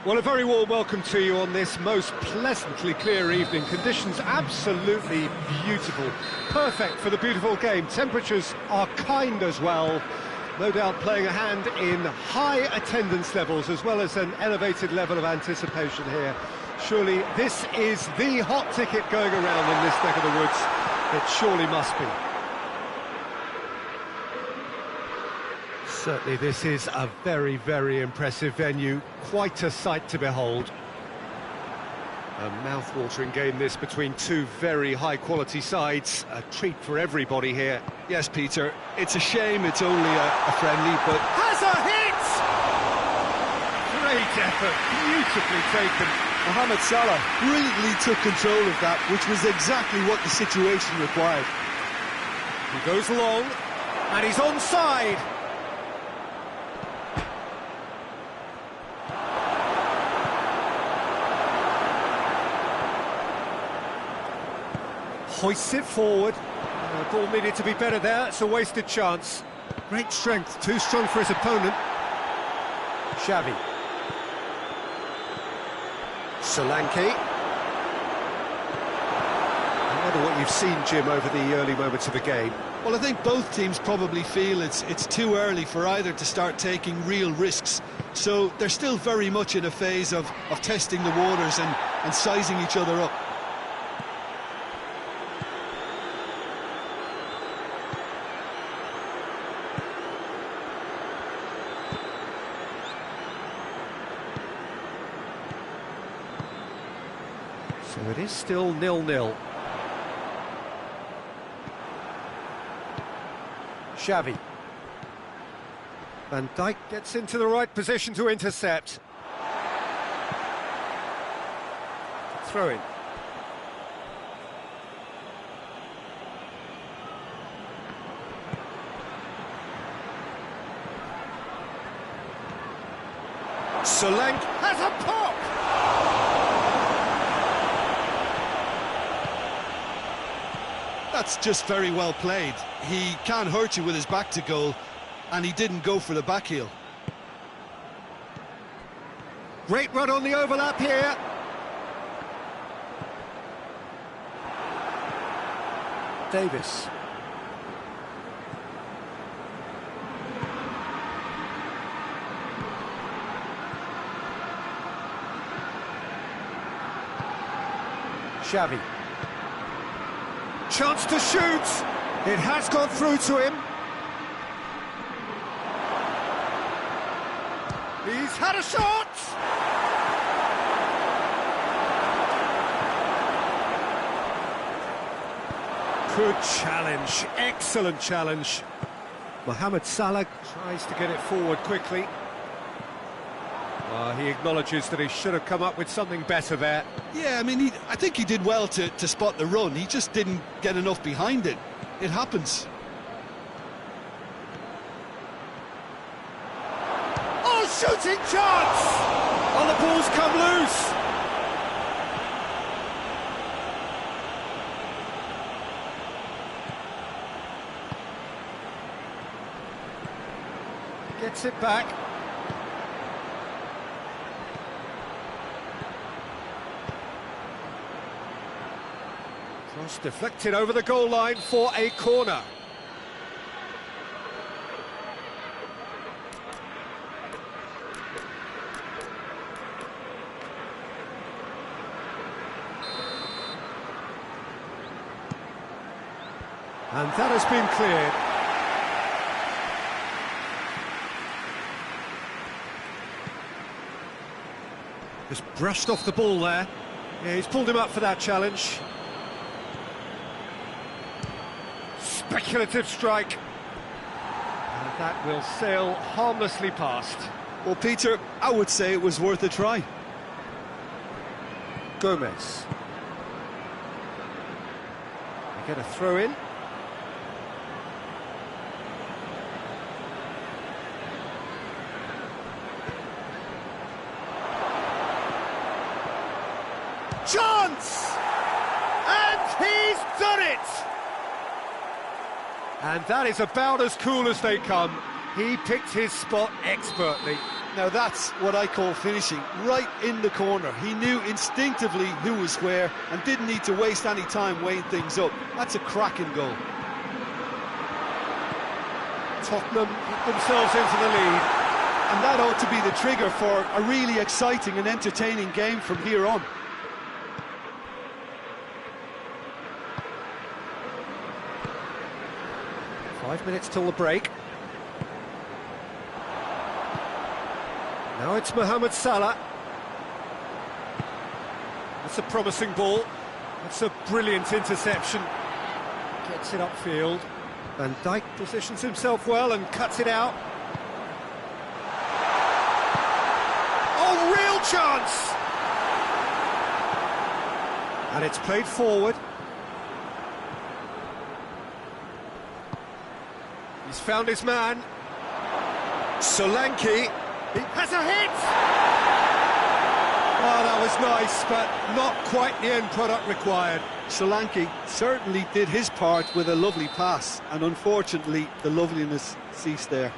Well, a very warm welcome to you on this most pleasantly clear evening. Conditions absolutely beautiful. Perfect for the beautiful game. Temperatures are kind as well. No doubt playing a hand in high attendance levels as well as an elevated level of anticipation here. Surely this is the hot ticket going around in this neck of the woods. It surely must be. Certainly this is a very, very impressive venue. Quite a sight to behold. A mouth-watering game this between two very high-quality sides. A treat for everybody here. Yes, Peter, it's a shame it's only a friendly, but... Has a hit! Great effort, beautifully taken. Mohamed Salah brilliantly took control of that, which was exactly what the situation required. He goes long, and he's onside. Hoists it forward. The ball needed to be better there. It's a wasted chance. Great strength, too strong for his opponent. Xavi. Solanke. I wonder what you've seen, Jim, over the early moments of the game. Well, I think both teams probably feel it's too early for either to start taking real risks. So they're still very much in a phase of testing the waters and sizing each other up. So it is still 0-0. Xavi. Van Dijk gets into the right position to intercept. Throw in. Solanke has a pop! That's just very well played. He can't hurt you with his back to goal, and he didn't go for the back heel. Great run on the overlap here. Davis. Xavi. Chance to shoot. It has gone through to him. He's had a shot. Good challenge. Excellent challenge. Mohamed Salah tries to get it forward quickly. He acknowledges that he should have come up with something better there. Yeah, I mean, I think he did well to spot the run. He just didn't get enough behind it. It happens. Oh, shooting chance! Oh, the ball's come loose. Gets it back. Cross deflected over the goal line for a corner. And that has been cleared. Just brushed off the ball there. Yeah, he's pulled him up for that challenge. Speculative strike. And that will sail harmlessly past. Well, Peter, I would say it was worth a try. Gomez. They get a throw in. Chance! And he's done it! And that is about as cool as they come. He picked his spot expertly. Now that's what I call finishing, right in the corner. He knew instinctively who was where and didn't need to waste any time weighing things up. That's a cracking goal. Tottenham put themselves into the lead. And that ought to be the trigger for a really exciting and entertaining game from here on. Five minutes till the break. Now it's Mohamed Salah. That's a promising ball. That's a brilliant interception. Gets it upfield. Van Dijk positions himself well and cuts it out. Oh, real chance! And it's played forward. He's found his man. Solanke. He has a hit! Oh, that was nice, but not quite the end product required. Solanke certainly did his part with a lovely pass, and unfortunately the loveliness ceased there.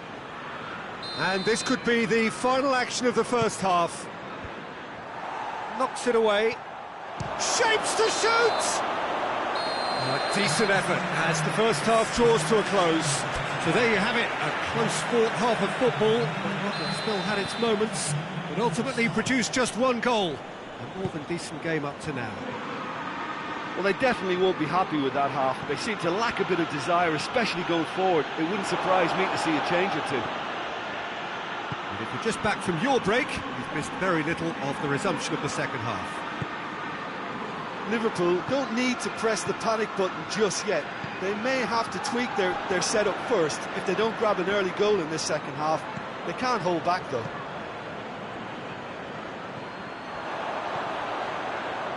And this could be the final action of the first half. Knocks it away. Shapes to shoot! A decent effort as the first half draws to a close. So there you have it, a close-fought half of football. That still had its moments, but ultimately produced just one goal. A more than decent game up to now. Well, they definitely won't be happy with that half. They seem to lack a bit of desire, especially going forward. It wouldn't surprise me to see a change or two. And if you're just back from your break, you've missed very little of the resumption of the second half. Liverpool don't need to press the panic button just yet. They may have to tweak their setup first if they don't grab an early goal in this second half. They can't hold back though.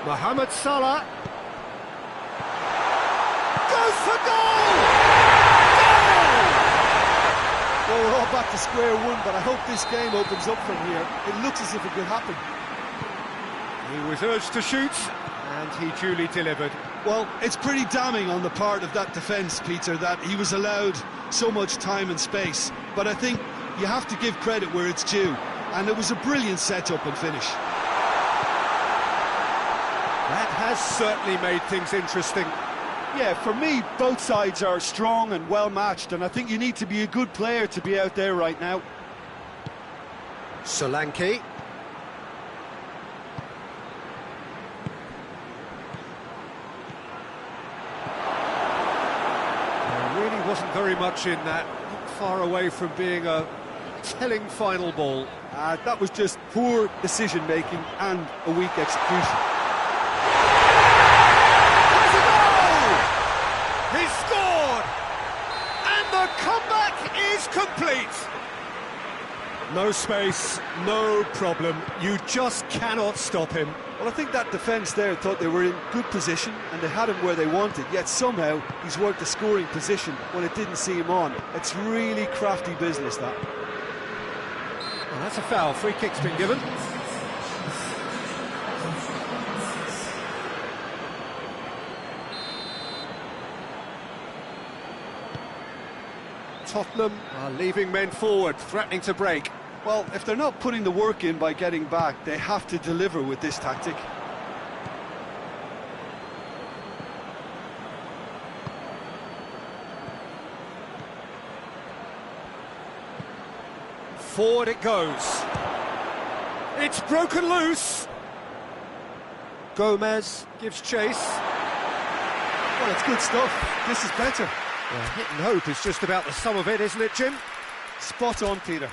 Mohamed Salah goes for goal! Well, we're all back to square one, but I hope this game opens up from here. It looks as if it could happen. He was urged to shoot, and he duly delivered. Well, it's pretty damning on the part of that defence, Peter, that he was allowed so much time and space. But I think you have to give credit where it's due, and it was a brilliant set-up and finish. That has certainly made things interesting. Yeah, for me, both sides are strong and well-matched, and I think you need to be a good player to be out there right now. Solanke. There really wasn't very much in that, not far away from being a telling final ball. That was just poor decision-making and a weak execution. He scored! And the comeback is complete! No space, no problem. You just cannot stop him. Well, I think that defence there thought they were in good position and they had him where they wanted, yet somehow he's worked a scoring position when it didn't see him on. It's really crafty business, that. Well, that's a foul. Free kick's been given. Tottenham are leaving men forward, threatening to break. Well, if they're not putting the work in by getting back, they have to deliver with this tactic. Forward it goes. It's broken loose. Gomez gives chase. Well, it's good stuff. This is better. Well, hit and hope is just about the sum of it, isn't it, Jim? Spot on, Peter.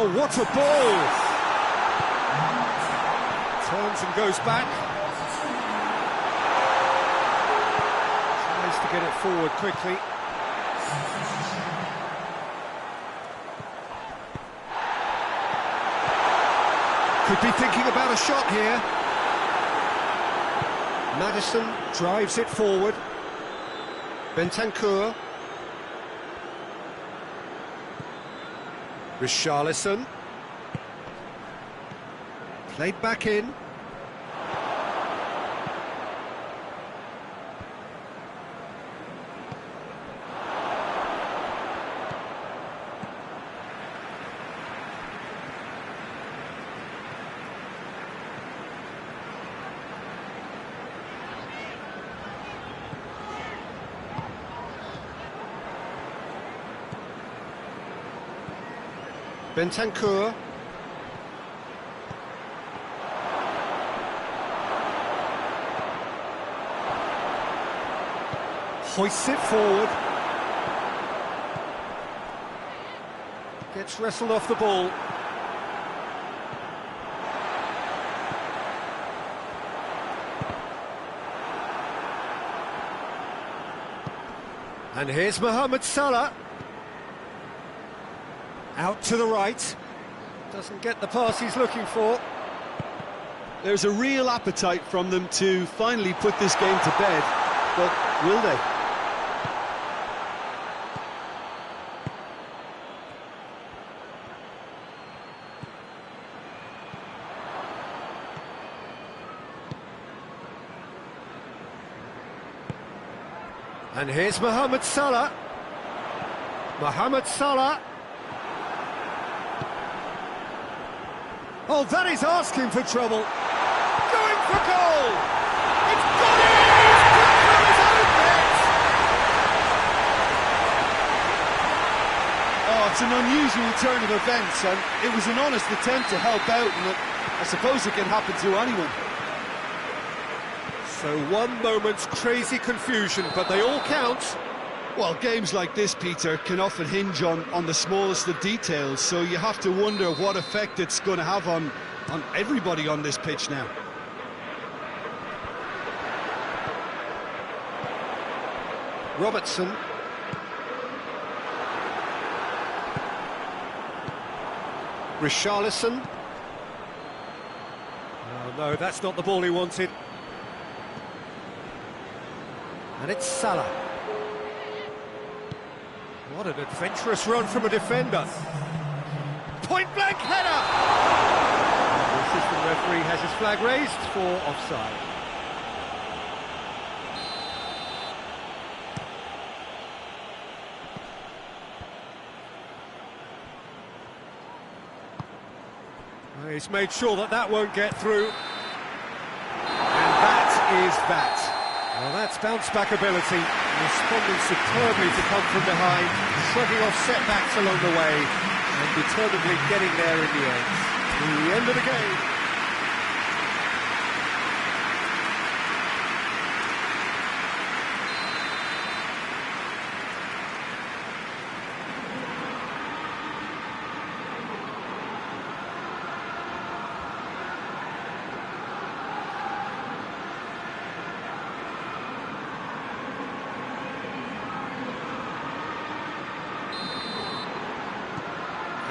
Oh, what a ball! Turns and goes back. Tries to get it forward quickly. Could be thinking about a shot here. Madison drives it forward. Bentancur. Richarlison. Played back in. Bentancur. Hoists it forward. Gets wrestled off the ball. And here's Mohamed Salah. Out to the right. Doesn't get the pass he's looking for. There's a real appetite from them to finally put this game to bed, but will they? And here's Mohamed Salah. Mohamed Salah. Oh, that is asking for trouble. Going for goal! It's got it! He's got his own net! Oh, it's an unusual turn of events, and it was an honest attempt to help out, and I suppose it can happen to anyone. So one moment's crazy confusion, but they all count. Well, games like this, Peter, can often hinge on the smallest of details, so you have to wonder what effect it's going to have on everybody on this pitch now. Robertson. Richarlison. Oh no, that's not the ball he wanted. And it's Salah. What an adventurous run from a defender. Point-blank header! The assistant referee has his flag raised for offside. Well, he's made sure that won't get through. And that is that. Well, that's bounce-back ability, responding superbly to come from behind, shrugging off setbacks along the way, and determinedly getting there in the end. To the end of the game.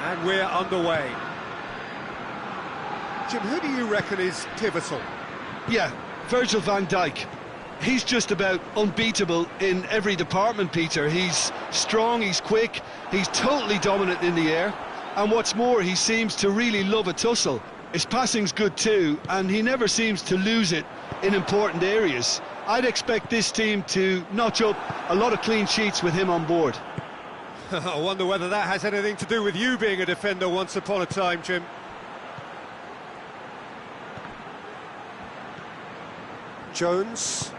And we're underway. Jim, who do you reckon is pivotal? Yeah, Virgil van Dijk. He's just about unbeatable in every department, Peter. He's strong, he's quick, he's totally dominant in the air. And what's more, he seems to really love a tussle. His passing's good too, and he never seems to lose it in important areas. I'd expect this team to notch up a lot of clean sheets with him on board. I wonder whether that has anything to do with you being a defender once upon a time, Jim. Jones.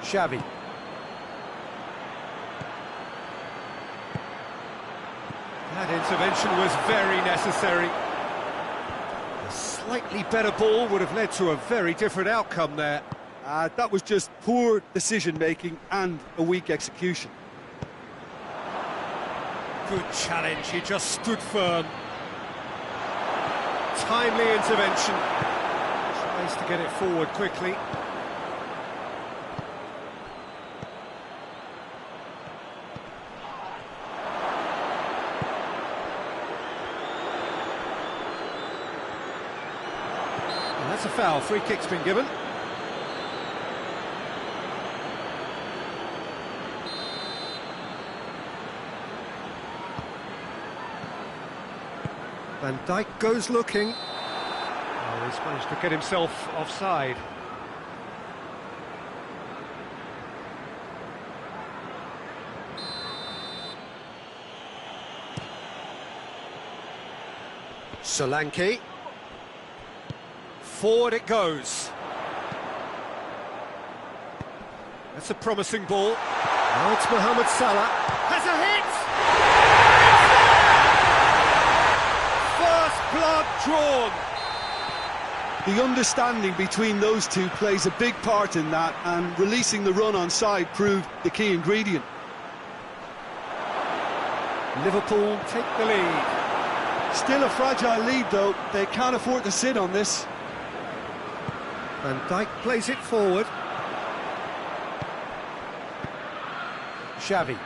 Xavi. That intervention was very necessary. A slightly better ball would have led to a very different outcome there. That was just poor decision-making and a weak execution. Good challenge, he just stood firm. Timely intervention. Tries to get it forward quickly. And that's a foul, free kick's been given. Van Dijk goes looking. Oh, he's managed to get himself offside. Solanke. Forward it goes. That's a promising ball. Now it's Mohamed Salah. Has a hit! Blood drawn. The understanding between those two plays a big part in that, and releasing the run on side proved the key ingredient. Liverpool take the lead. Still a fragile lead though, they can't afford to sit on this. Van Dijk plays it forward. Xavi.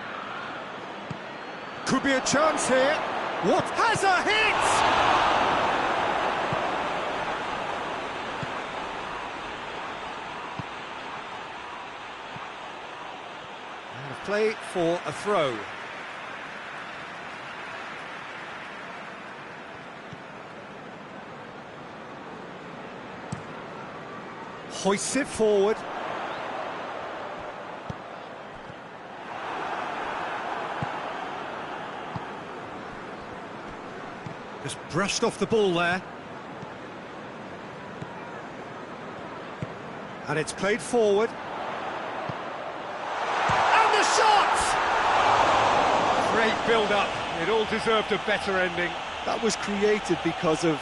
Could be a chance here. What has a hit? Play for a throw. Hoists it forward. Just brushed off the ball there. And it's played forward. Great build-up, it all deserved a better ending. That was created because of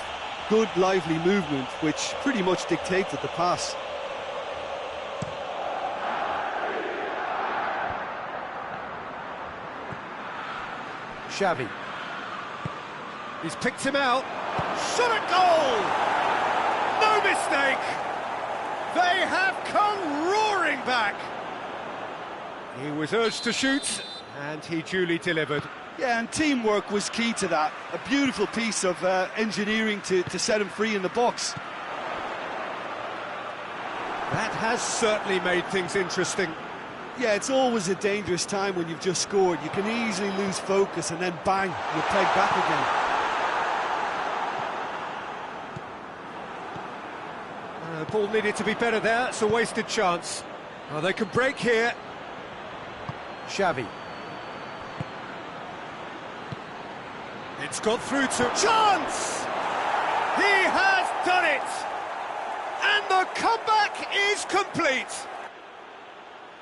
good, lively movement, which pretty much dictated the pass. Xavi. He's picked him out. Shot at goal! No mistake! They have come roaring back! He was urged to shoot, and he duly delivered. Yeah, and teamwork was key to that. A beautiful piece of engineering to set him free in the box. That has certainly made things interesting. Yeah, it's always a dangerous time when you've just scored. You can easily lose focus and then bang, you're pegged back again. The ball needed to be better there, it's a wasted chance. Oh, they can break here. Xavi. It's got through to... Chance! He has done it! And the comeback is complete!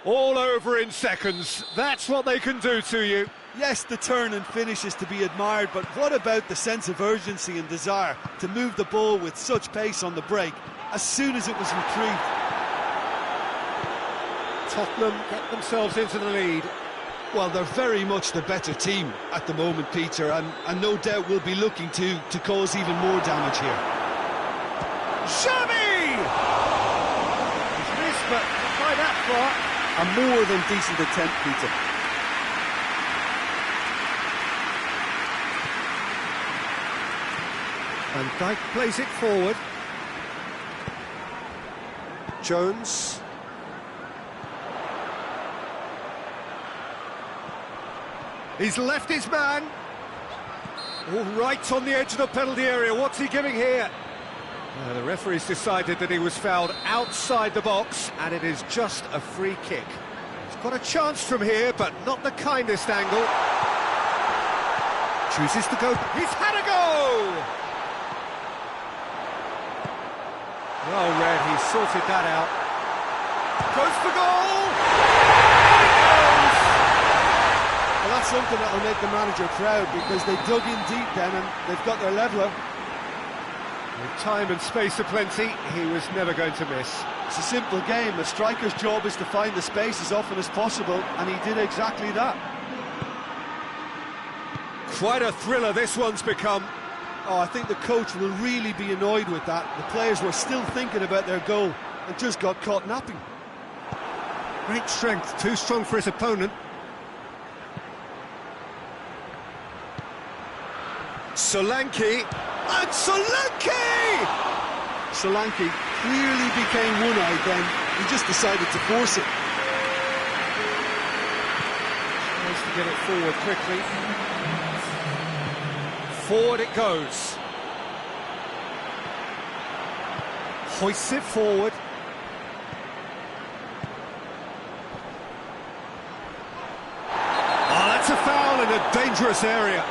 All over in seconds. That's what they can do to you. Yes, the turn and finish is to be admired, but what about the sense of urgency and desire to move the ball with such pace on the break as soon as it was retrieved? Tottenham get themselves into the lead. Well, they're very much the better team at the moment, Peter, and no doubt will be looking to cause even more damage here. Xavi! He's missed, but by that far. A more than decent attempt, Peter. Van Dijk plays it forward. Jones. He's left his man. All right on the edge of the penalty area. What's he giving here? The referee's decided that he was fouled outside the box, and it is just a free kick. He's got a chance from here, but not the kindest angle. Chooses to go. He's had a go! Well read, he sorted that out. Goes for goal! Well, that's something that will make the manager proud, because they dug in deep then and they've got their leveller. With time and space aplenty, he was never going to miss. It's a simple game. A striker's job is to find the space as often as possible, and he did exactly that. Quite a thriller this one's become. Oh, I think the coach will really be annoyed with that. The players were still thinking about their goal and just got caught napping. Great strength, too strong for his opponent. Solanke, and Solanke! Solanke clearly became one-eyed then. He just decided to force it. Tries to get it forward quickly. Forward it goes. Hoists it forward. Oh, that's a foul in a dangerous area.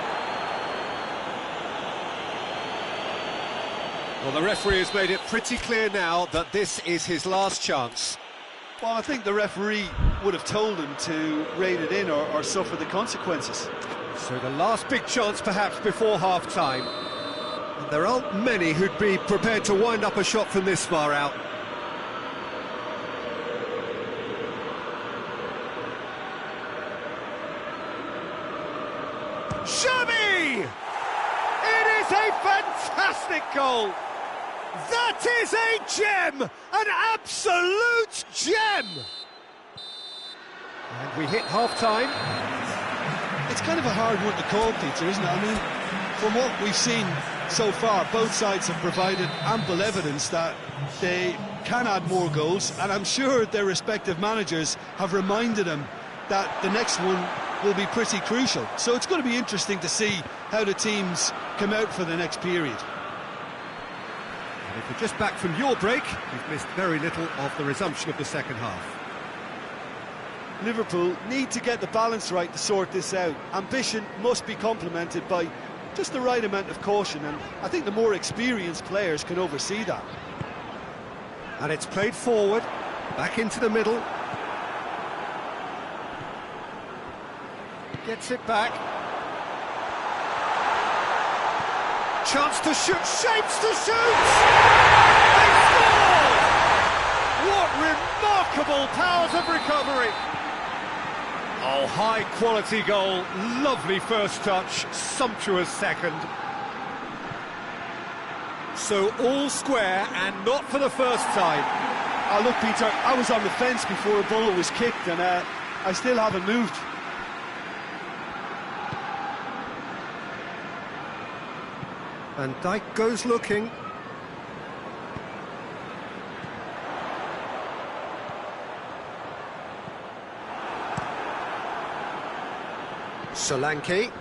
Well, the referee has made it pretty clear now that this is his last chance. Well, I think the referee would have told him to rein it in or suffer the consequences. So the last big chance perhaps before half-time. And there aren't many who'd be prepared to wind up a shot from this far out. Xavi! It is a fantastic goal! That is a gem! An absolute gem! And we hit half-time. It's kind of a hard one to call, Peter, isn't it? I mean, from what we've seen so far, both sides have provided ample evidence that they can add more goals, and I'm sure their respective managers have reminded them that the next one will be pretty crucial. So it's going to be interesting to see how the teams come out for the next period. And if you're just back from your break, you've missed very little of the resumption of the second half. Liverpool need to get the balance right to sort this out. Ambition must be complemented by just the right amount of caution, and I think the more experienced players can oversee that. And it's played forward, back into the middle. Gets it back. Chance to shoot, shapes to shoot! They scored! What remarkable powers of recovery! Oh, high-quality goal, lovely first touch, sumptuous second. So all square, and not for the first time. Oh, look, Peter, I was on the fence before a ball was kicked, and I still haven't moved. And Dijk goes looking. Solanke.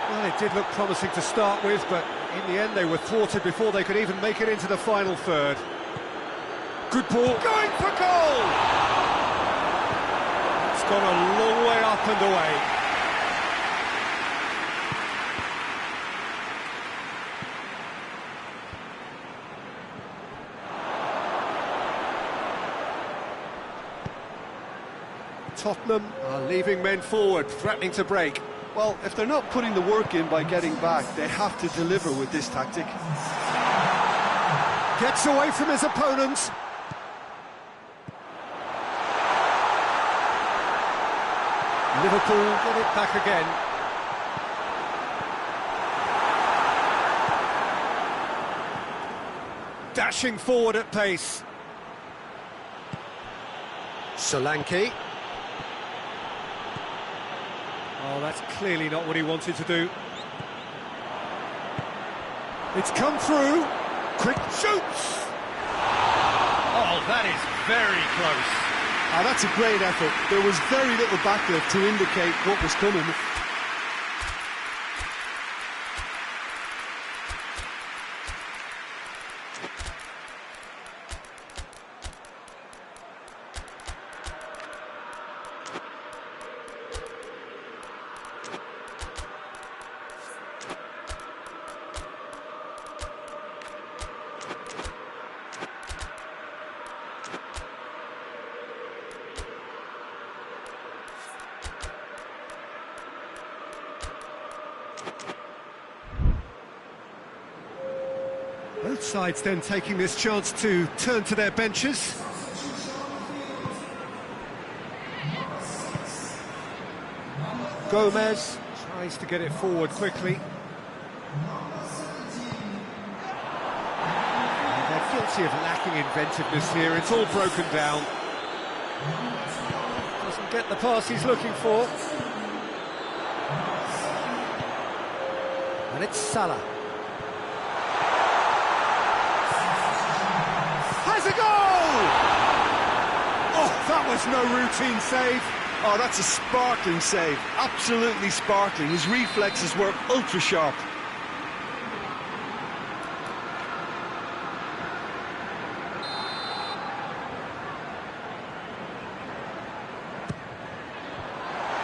Well, it did look promising to start with, but in the end they were thwarted before they could even make it into the final third. Good ball. Going for goal! It's gone a long way up and away. Tottenham are leaving men forward, threatening to break. Well, if they're not putting the work in by getting back, they have to deliver with this tactic. Gets away from his opponents. Liverpool get it back again. Dashing forward at pace. Solanke. Oh, that's clearly not what he wanted to do. It's come through. Quick shoots! Oh, that is very close. Oh, that's a great effort. There was very little backlift to indicate what was coming. Both sides then taking this chance to turn to their benches. Gomez tries to get it forward quickly. And they're guilty of lacking inventiveness here. It's all broken down. Doesn't get the pass he's looking for. And it's Salah. Has a goal! Oh, that was no routine save. Oh, that's a sparkling save. Absolutely sparkling. His reflexes were ultra sharp.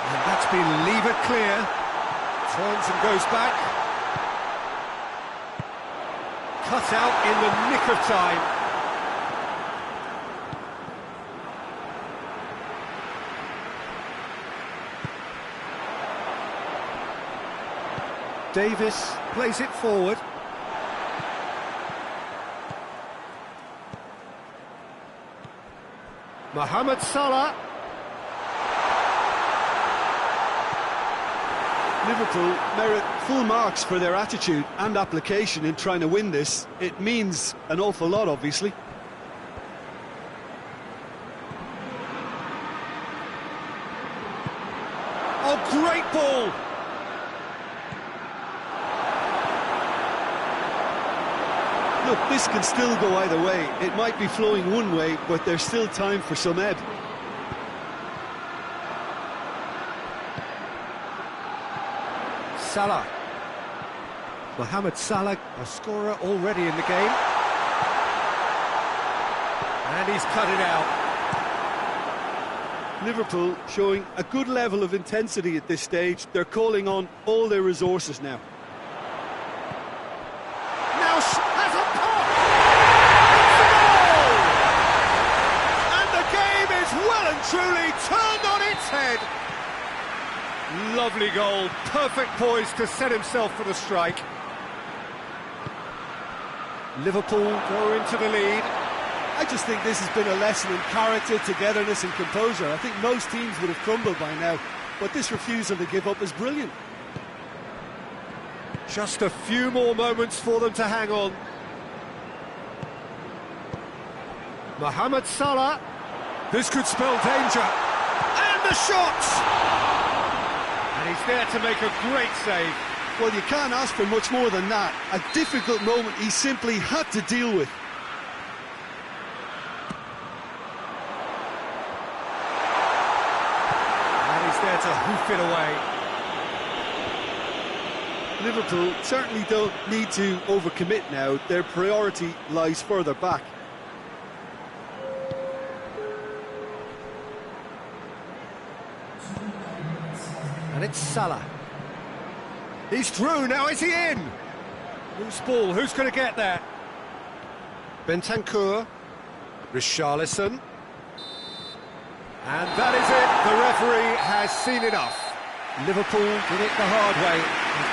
And that's been levered clear. Turns and goes back. Cut out in the nick of time. Davis plays it forward. Mohamed Salah. Liverpool merit full marks for their attitude and application in trying to win this. It means an awful lot, obviously. Oh, great ball! Look, this can still go either way. It might be flowing one way, but there's still time for some ebb. Salah. Mohamed Salah, a scorer already in the game. And he's cut it out. Liverpool showing a good level of intensity at this stage. They're calling on all their resources now. Now has a pop! It's a goal! And the game is well and truly turned on its head. Lovely goal, perfect poise to set himself for the strike. Liverpool go into the lead. I just think this has been a lesson in character, togetherness and composure. I think most teams would have crumbled by now, but this refusal to give up is brilliant. Just a few more moments for them to hang on. Mohamed Salah. This could spell danger. And the shot! And he's there to make a great save. Well, you can't ask for much more than that. A difficult moment he simply had to deal with. And he's there to hoof it away. Liverpool certainly don't need to overcommit now. Their priority lies further back. And it's Salah. He's through, now is he in? Loose ball, who's going to get there? Bentancur, Richarlison. And that is it, the referee has seen enough. Liverpool did it the hard way, a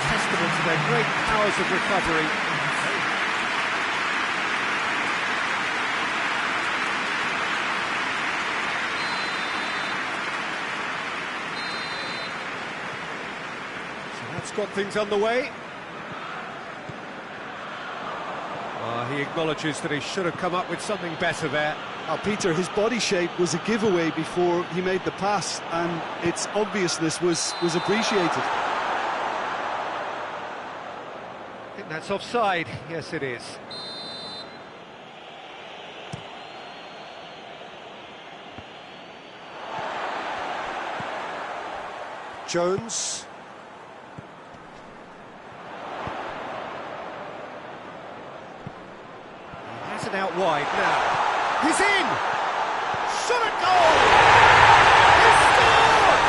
testament to their great powers of recovery. That's got things underway. He acknowledges that he should have come up with something better there. Peter, his body shape was a giveaway before he made the pass, and its obviousness was appreciated. I think that's offside. Yes, it is. Jones. He has it out wide now. He's in! Shot at goal! He's scored!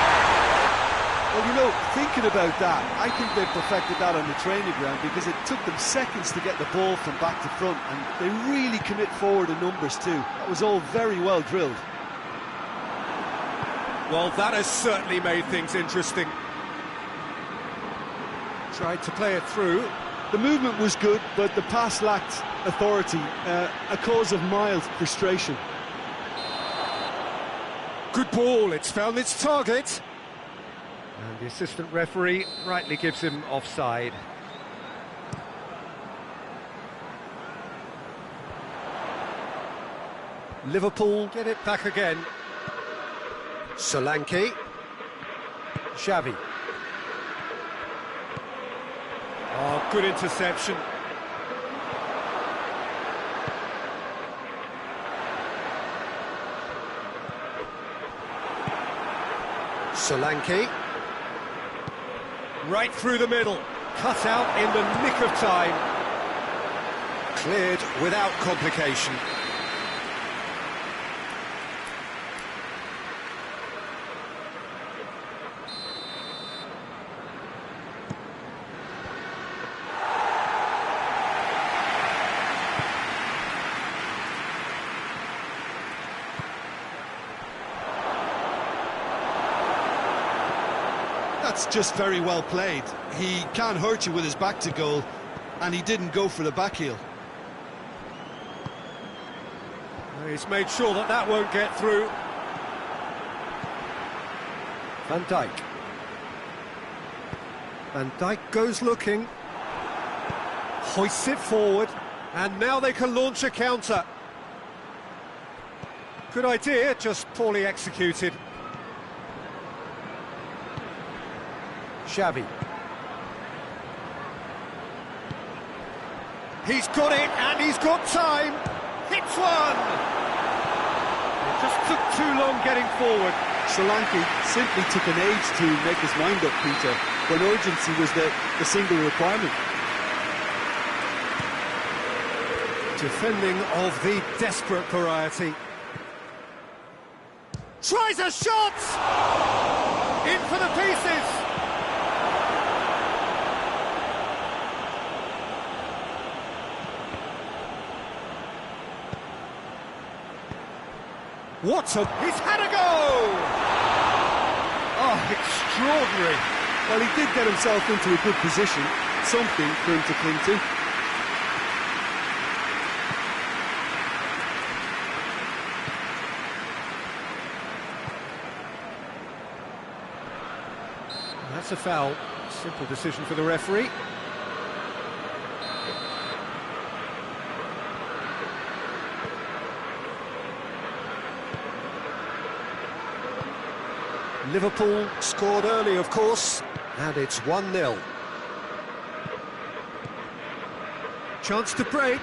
Well, you know, thinking about that, I think they perfected that on the training ground because it took them seconds to get the ball from back to front, and they really commit forward in numbers too. That was all very well drilled. Well, that has certainly made things interesting. Tried to play it through. The movement was good, but the pass lacked authority, a cause of mild frustration. Good ball, it's found its target. And the assistant referee rightly gives him offside. Liverpool get it back again. Solanke. Xavi. Oh, good interception. Solanke. Right through the middle. Cut out in the nick of time. Cleared without complication. That's just very well played. He can't hurt you with his back to goal, and he didn't go for the back heel. He's made sure that that won't get through. Van Dijk. Van Dijk goes looking. Hoists it forward, and now they can launch a counter. Good idea, just poorly executed. Xavi. He's got it, and he's got time. Hits one! It just took too long getting forward. Solanke simply took an age to make his mind up, Peter, when urgency was the single requirement. Defending of the desperate variety. Tries a shot! In for the pieces! He's had a go! Oh, extraordinary. Well, he did get himself into a good position, something for him to cling to. That's a foul. Simple decision for the referee. Liverpool scored early, of course, and it's 1-0. Chance to break.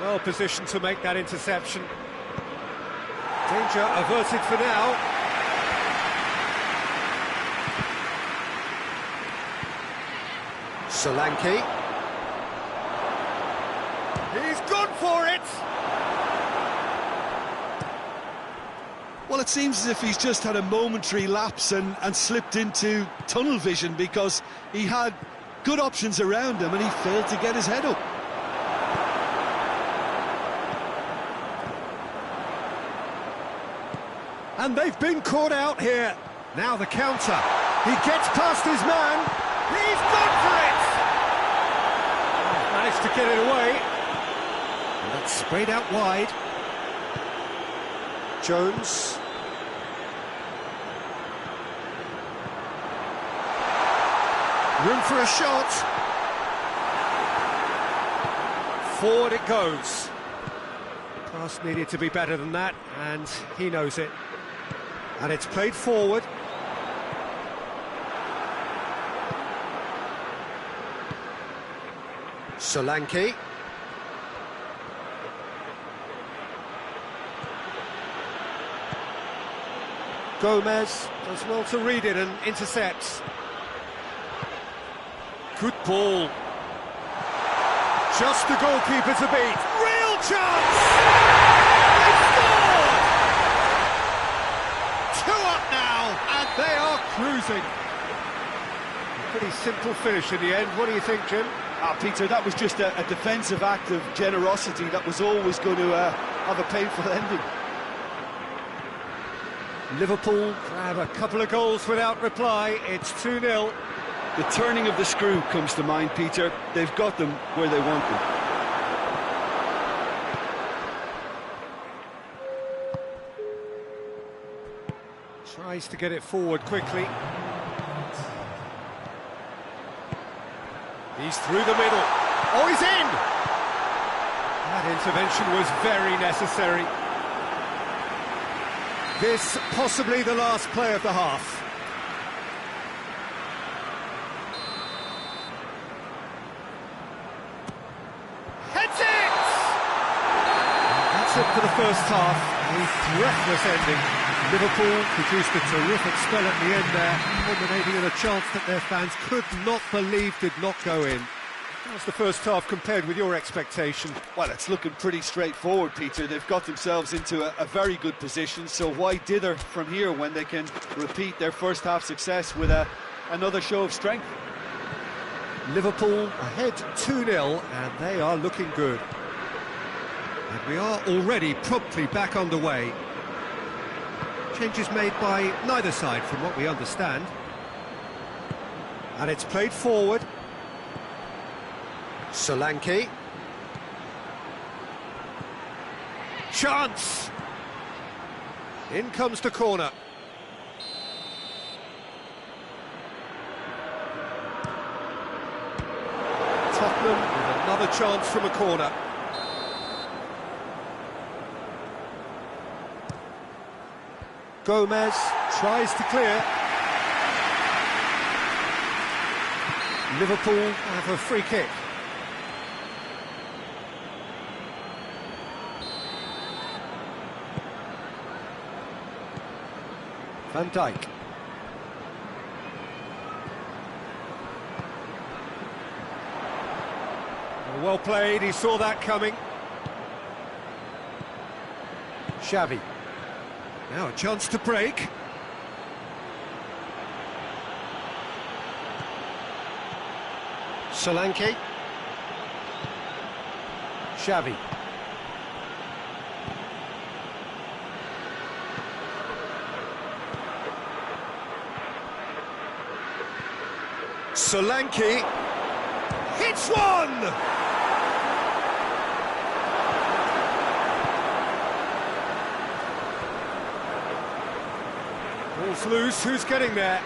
Well positioned to make that interception. Danger averted for now. Solanke. He's gone for it! Well, it seems as if he's just had a momentary lapse and slipped into tunnel vision, because he had good options around him and he failed to get his head up. And they've been caught out here. Now the counter. He gets past his man. He's gone for it! Oh, managed to get it away. And that's sprayed out wide. Jones. Room for a shot. Forward it goes. Pass needed to be better than that, and he knows it. And it's played forward. Solanke. Gomez does well to read it and intercepts. Good ball. Just the goalkeeper to beat. Real chance! They scored! 2 up now, and they are cruising. A pretty simple finish in the end. What do you think, Jim? Peter, that was just a defensive act of generosity that was always going to have a painful ending. Liverpool grab a couple of goals without reply. It's 2-0. The turning of the screw comes to mind, Peter. They've got them where they want them. Tries to get it forward quickly. He's through the middle. Oh, he's in! That intervention was very necessary. This possibly the last play of the half. Heads it! And that's it for the first half. A breathless ending. Liverpool produced a terrific spell at the end there, culminating in a chance that their fans could not believe did not go in. How's the first half compared with your expectation? Well, it's looking pretty straightforward, Peter. They've got themselves into a very good position, so why dither from here when they can repeat their first half success with another show of strength? Liverpool ahead 2-0, and they are looking good. And we are already promptly back underway. Changes made by neither side from what we understand. And it's played forward. Solanke. Chance! In comes the corner. Tottenham with another chance from a corner. Gomez tries to clear. Liverpool have a free kick. Van Dijk. Well played, he saw that coming. Xavi. Now a chance to break. Solanke. Xavi. Solanke hits one! Ball's loose, who's getting there?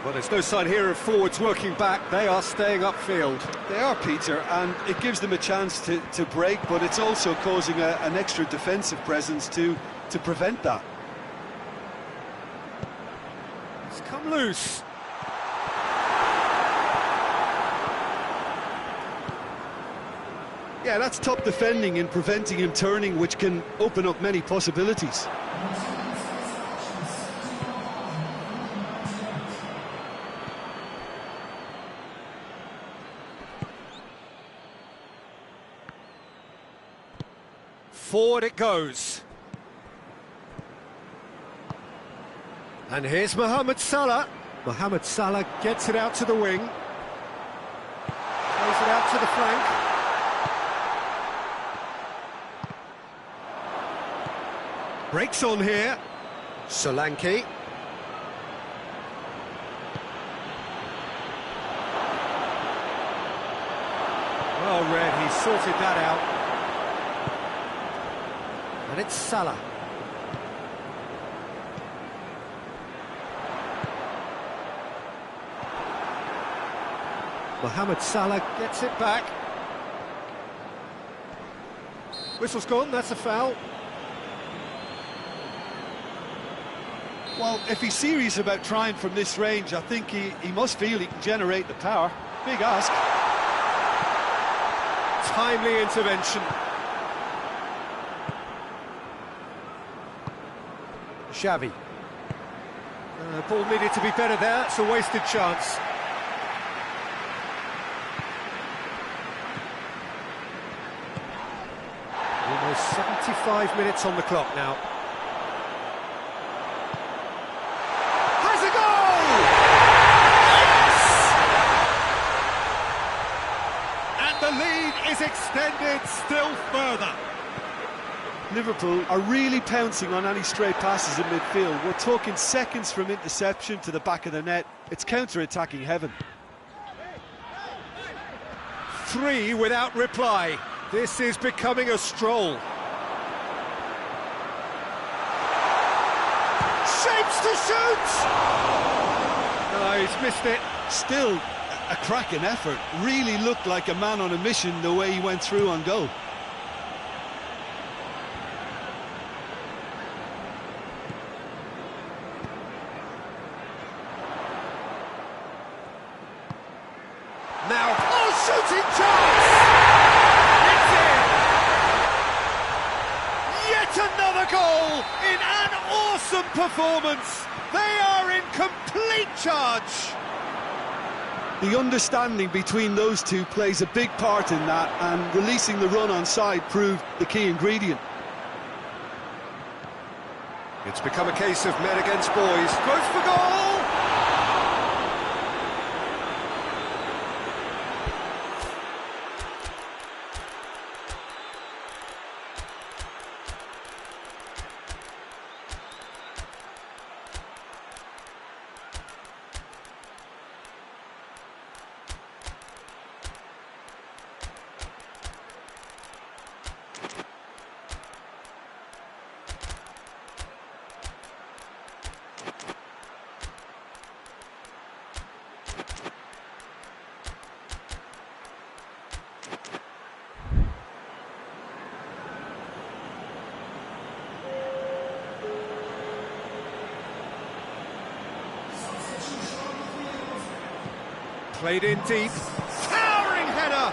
Well, there's no sign here of forwards working back, they are staying upfield. They are, Peter, and it gives them a chance to break, but it's also causing an extra defensive presence to prevent that. It's come loose. Yeah, that's top defending and preventing him turning, which can open up many possibilities. Forward it goes. And here's Mohamed Salah. Mohamed Salah gets it out to the wing. Plays it out to the flank. Breaks on here. Solanke. Well read, he sorted that out. And it's Salah. Mohamed Salah gets it back. Whistle's gone, that's a foul. Well, if he's serious about trying from this range, I think he must feel he can generate the power. Big ask. Timely intervention. Xavi. Ball needed to be better there, it's a wasted chance. Almost 75 minutes on the clock now. Has a goal! Yes! And the lead is extended still further. Liverpool are really pouncing on any stray passes in midfield. We're talking seconds from interception to the back of the net. It's counter-attacking heaven. 3 without reply. This is becoming a stroll. Shapes to shoot! No, he's missed it. Still, A cracking effort. Really looked like a man on a mission the way he went through on goal. Now, oh, shooting chance! It's in! Yet another goal in an awesome performance. They are in complete charge. The understanding between those two plays a big part in that, and releasing the run on side proved the key ingredient. It's become a case of men against boys. Goes for goal! Played in deep, towering header!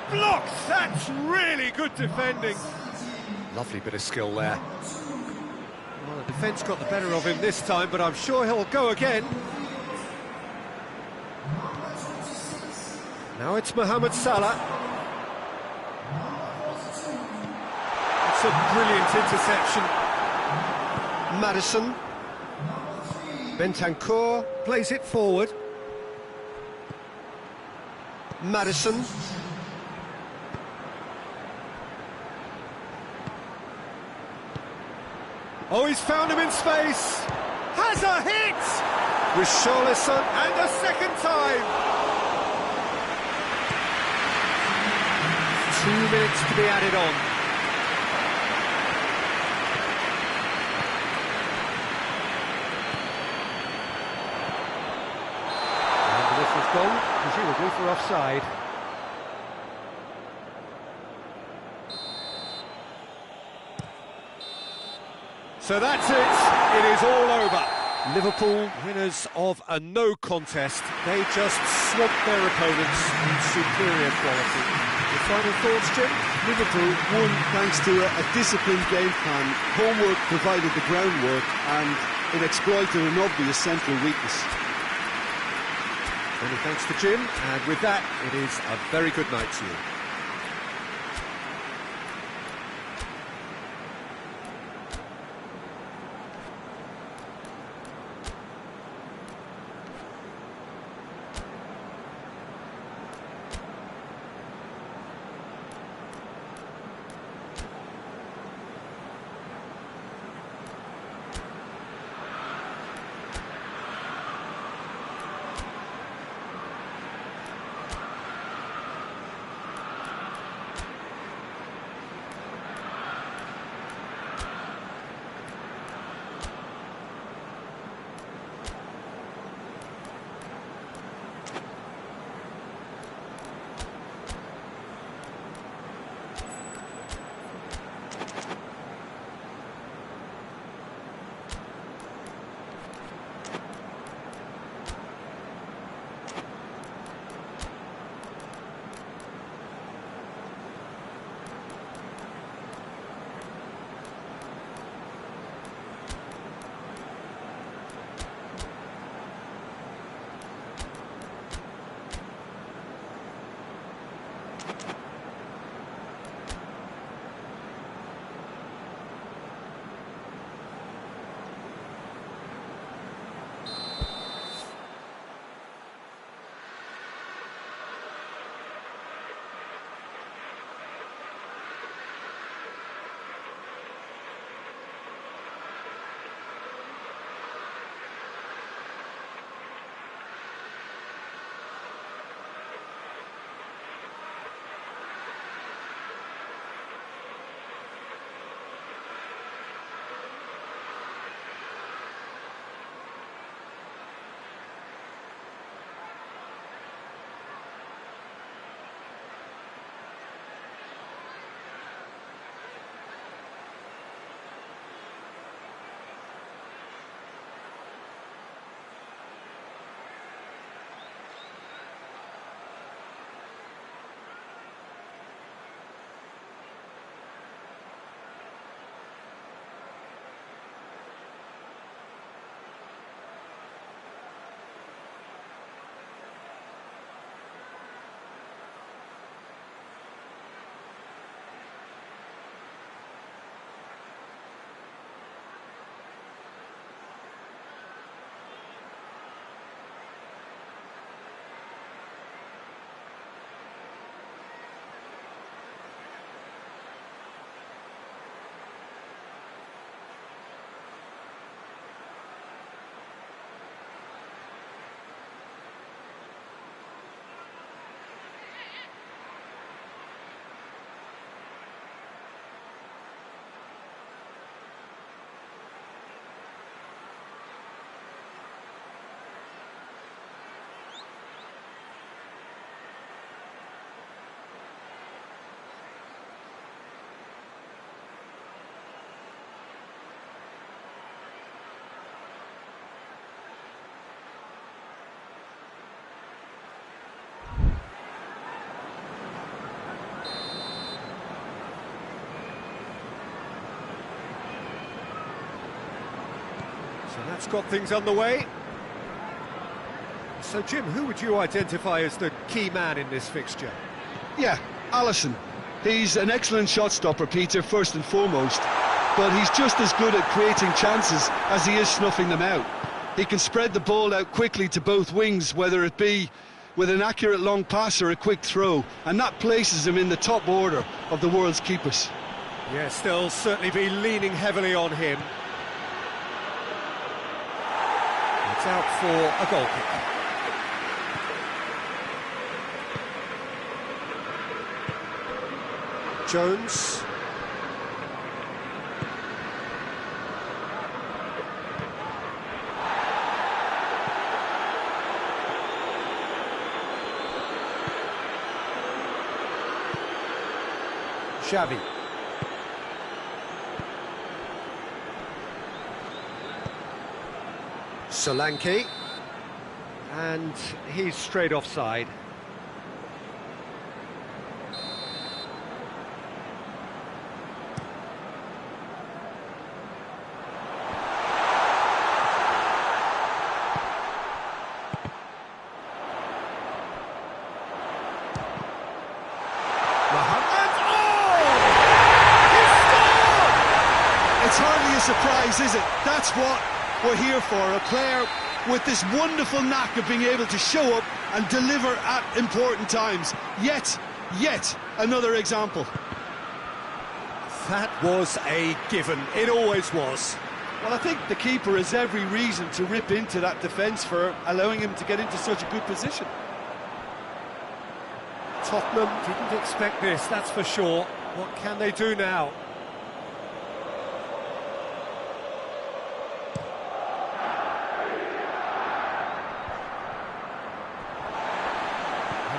Blocked, that's really good defending. Lovely bit of skill there. Well, the defence got the better of him this time, but I'm sure he'll go again. Now it's Mohamed Salah. It's a brilliant interception. Maddison. Bentancur plays it forward. Maddison. Oh, he's found him in space. Has a hit! Richarlison, and a second time. 2 minutes to be added on. Gone, presumably for offside. So that's it. It is all over. Liverpool, winners of a no contest. They just swamped their opponents in superior quality. Your final thoughts, Jim? Liverpool won thanks to a disciplined game plan. Homework provided the groundwork, and it exploited an obvious central weakness. Many thanks to Jim, and with that, it is a very good night to you. So that's got things underway. So, Jim, who would you identify as the key man in this fixture? Yeah, Alisson. He's an excellent shot stopper, Peter, first and foremost, but he's just as good at creating chances as he is snuffing them out. He can spread the ball out quickly to both wings, whether it be with an accurate long pass or a quick throw, and that places him in the top order of the world's keepers. Yes, they'll certainly be leaning heavily on him. It's out for a goal kick. Jones. Xavi. Solanke. And he's straight offside. Surprise, is it? That's what we're here for, a player with this wonderful knack of being able to show up and deliver at important times. Yet another example. That was a given, it always was. Well, I think the keeper has every reason to rip into that defence for allowing him to get into such a good position. Tottenham didn't expect this, that's for sure. What can they do now?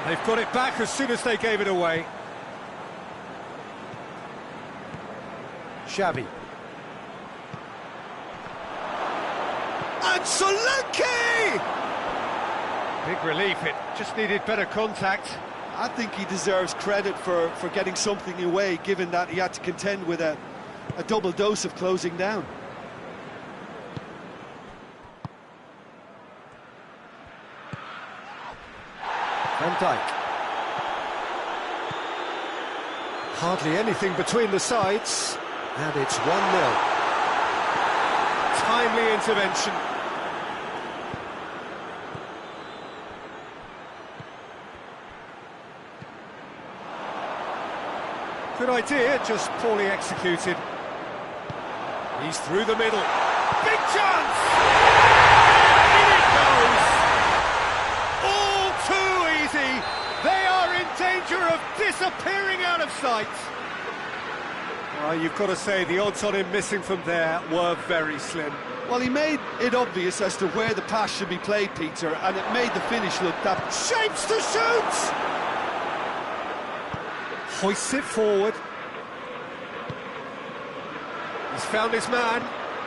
They've got it back as soon as they gave it away. Xavi. And Solanke! Big relief, it just needed better contact. I think he deserves credit for getting something away, given that he had to contend with a double dose of closing down. Van Dijk. Hardly anything between the sides, and it's 1-0. Timely intervention. Good idea, just poorly executed. He's through the middle. Big chance! In it goes! All too easy. They are in danger of disappearing out of sight. Well, you've got to say the odds on him missing from there were very slim. Well, he made it obvious as to where the pass should be played, Peter, and it made the finish look that... Shapes to shoot! Hoists it forward. He's found his man,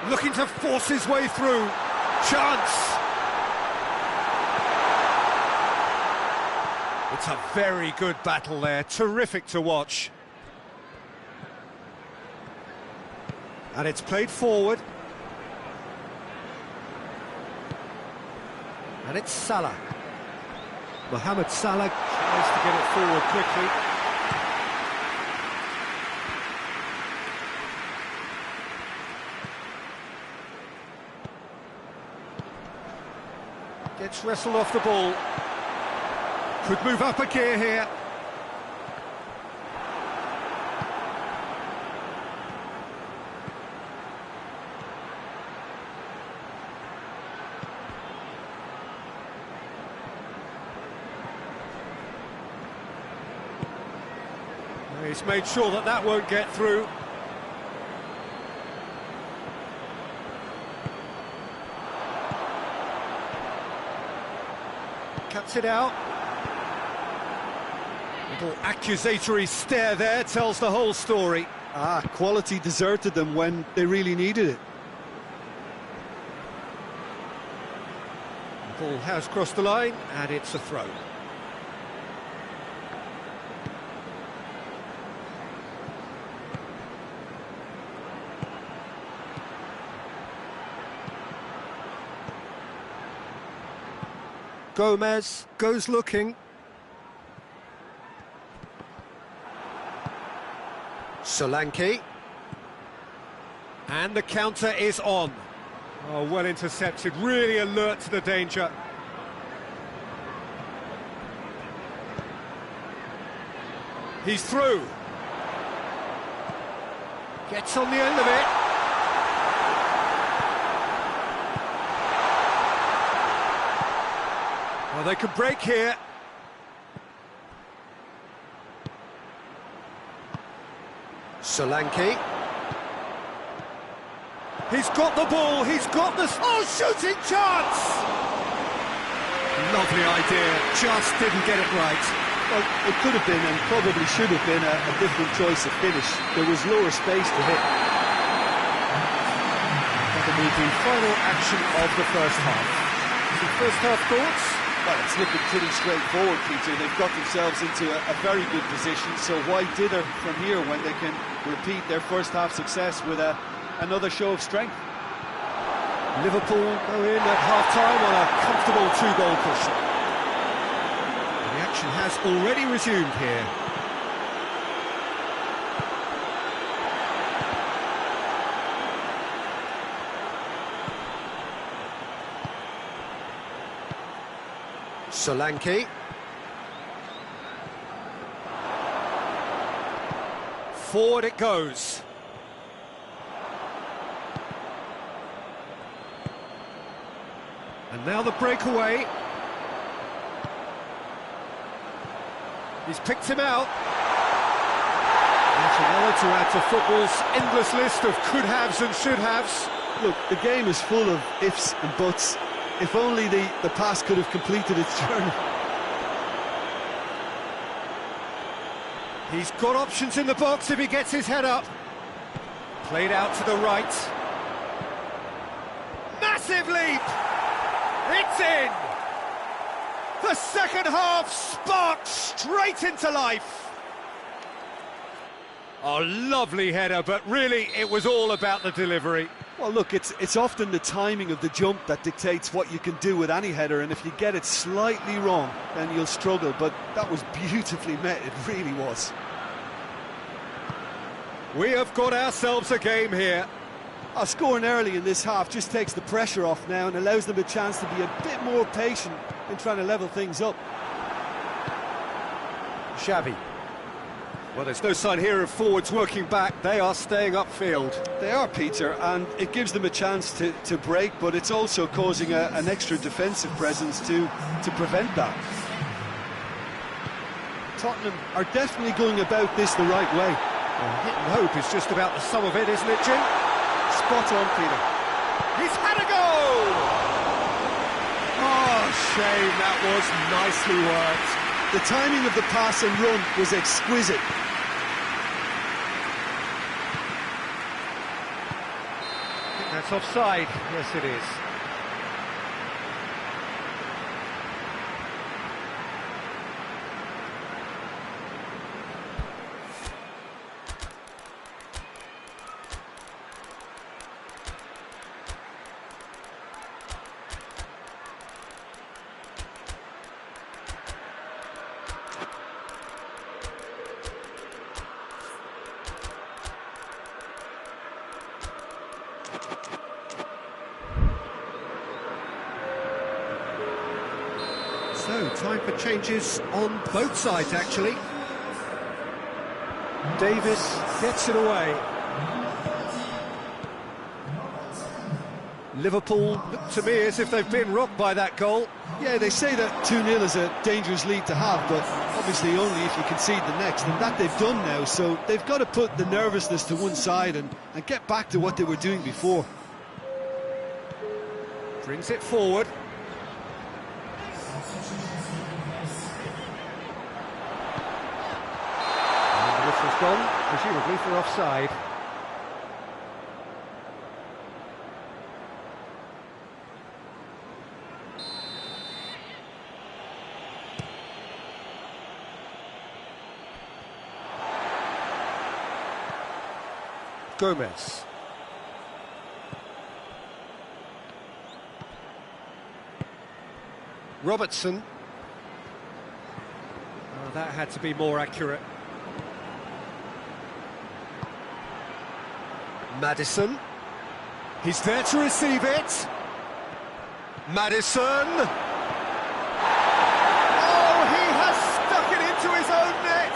looking to force his way through. Chance! It's a very good battle there, terrific to watch. And it's played forward. And it's Salah. Mohamed Salah tries to get it forward quickly. Gets wrestled off the ball. Could move up a gear here. He's made sure that that won't get through. Cuts it out. Little accusatory stare there tells the whole story. Quality deserted them when they really needed it. The ball has crossed the line, and it's a throw. Gomez goes looking. Solanke. And the counter is on. Oh, well intercepted, really alert to the danger. He's through. Gets on the end of it. Well, they could break here. Solanke. He's got the ball, he's got the... Oh, shooting chance! Lovely idea, just didn't get it right. Well, it could have been, and probably should have been, a different choice of finish. There was lower space to hit. That'll be the final action of the first half. Some first half thoughts? Well, it's looking pretty straightforward, Peter. They've got themselves into a very good position, so why dither from here when they can repeat their first half success with another show of strength? Liverpool go in at half-time on a comfortable two-goal cushion. The action has already resumed here. Solanke. Forward it goes. And now the breakaway. He's picked him out. That's another to add to football's endless list of could-haves and should-haves. Look, the game is full of ifs and buts. If only the pass could have completed its journey. He's got options in the box if he gets his head up. Played out to the right. Massive leap! It's in! The second half sparked straight into life. Oh, lovely header, but really it was all about the delivery. Well, look, it's often the timing of the jump that dictates what you can do with any header, and if you get it slightly wrong, then you'll struggle, but that was beautifully met, it really was. We have got ourselves a game here. Scoring early in this half just takes the pressure off now and allows them a chance to be a bit more patient in trying to level things up. Xavi. Well, there's no sign here of forwards working back. They are staying upfield. They are, Peter, and it gives them a chance to break, but it's also causing an extra defensive presence to prevent that. Tottenham are definitely going about this the right way. Well, hit and hope is just about the sum of it, isn't it, Jim? Spot on, Peter. He's had a go! Oh, shame, that was nicely worked. The timing of the pass and run was exquisite. I think that's offside. Yes, it is. So, time for changes on both sides, actually. Davis gets it away. Liverpool look to me as if they've been rocked by that goal. Yeah, they say that 2-0 is a dangerous lead to have, but obviously only if you concede the next, and that they've done now, so they've got to put the nervousness to one side and get back to what they were doing before. Brings it forward. And the whistle's gone, presumably for offside. Gomez. Robertson. Oh, that had to be more accurate. Maddison. He's there to receive it. Maddison. Oh, he has stuck it into his own net.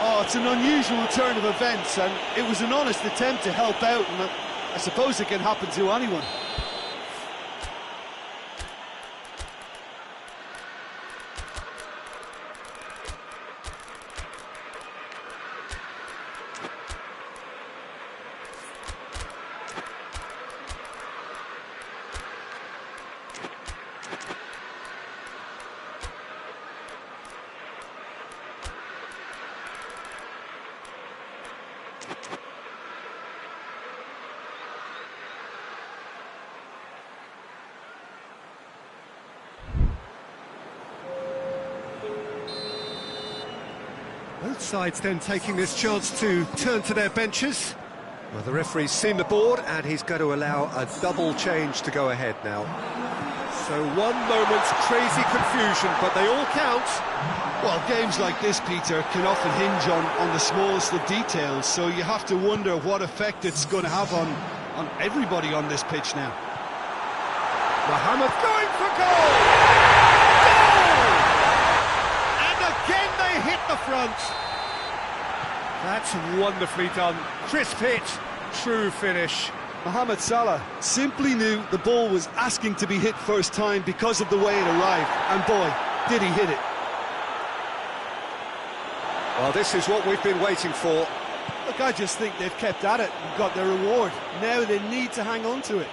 Oh, it's an unusual turn of events, and it was an honest attempt to help out, and I suppose it can happen to anyone. Both sides then taking this chance to turn to their benches. Well, the referee's seen the board and he's going to allow a double change to go ahead now. So one moment's crazy confusion, but they all count. Well, games like this, Peter, can often hinge on the smallest of details, so you have to wonder what effect it's going to have on everybody on this pitch now. Mohamed going for goal! Goal! And again they hit the front. That's wonderfully done. Crisp hit, true finish. Mohamed Salah simply knew the ball was asking to be hit first time because of the way it arrived, and boy, did he hit it. Well, this is what we've been waiting for. Look, I just think they've kept at it and got their reward. Now they need to hang on to it.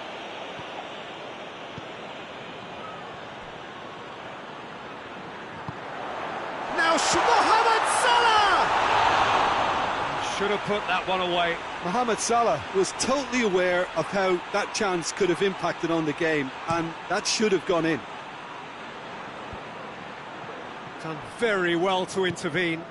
Now Mohamed Salah! Should have put that one away. Mohamed Salah was totally aware of how that chance could have impacted on the game, and that should have gone in. Done very well to intervene.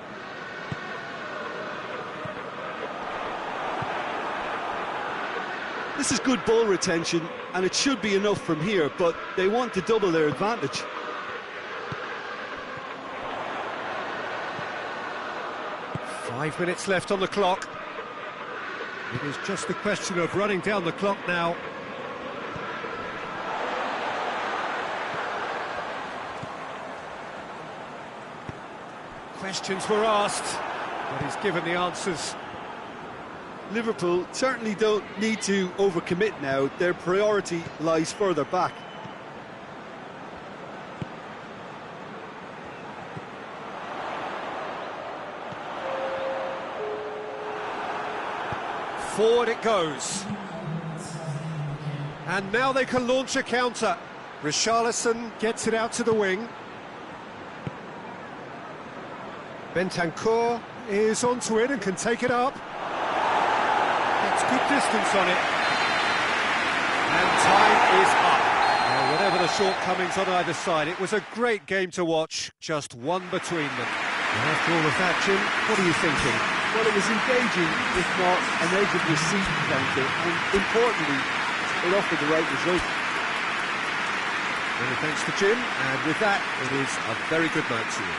This is good ball retention, and it should be enough from here, but they want to double their advantage. Five minutes left on the clock. It is just a question of running down the clock now. Questions were asked, but he's given the answers. Liverpool certainly don't need to overcommit now. Their priority lies further back. Forward it goes. And now they can launch a counter. Richarlison gets it out to the wing. Bentancur is onto it and can take it up. Gets good distance on it. And time is up. Well, whatever the shortcomings on either side, it was a great game to watch. Just one between them. And after all of that, Jim, what are you thinking? Well, it was engaging, if not an edge of your seat counter, and importantly, it offered the right result. Many thanks to Jim, and with that, it is a very good night to you.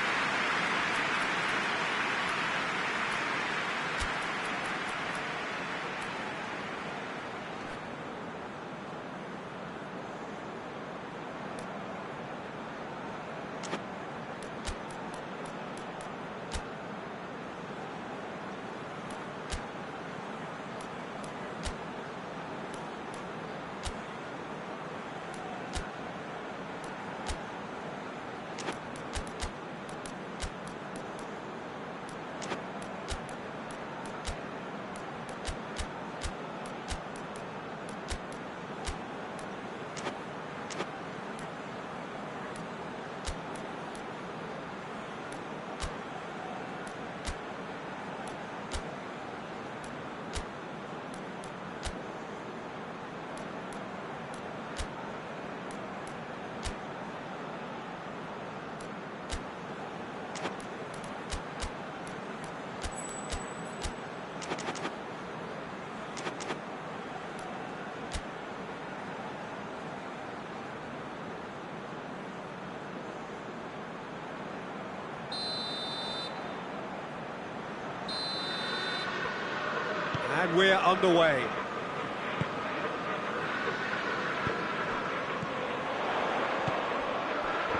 And we're underway.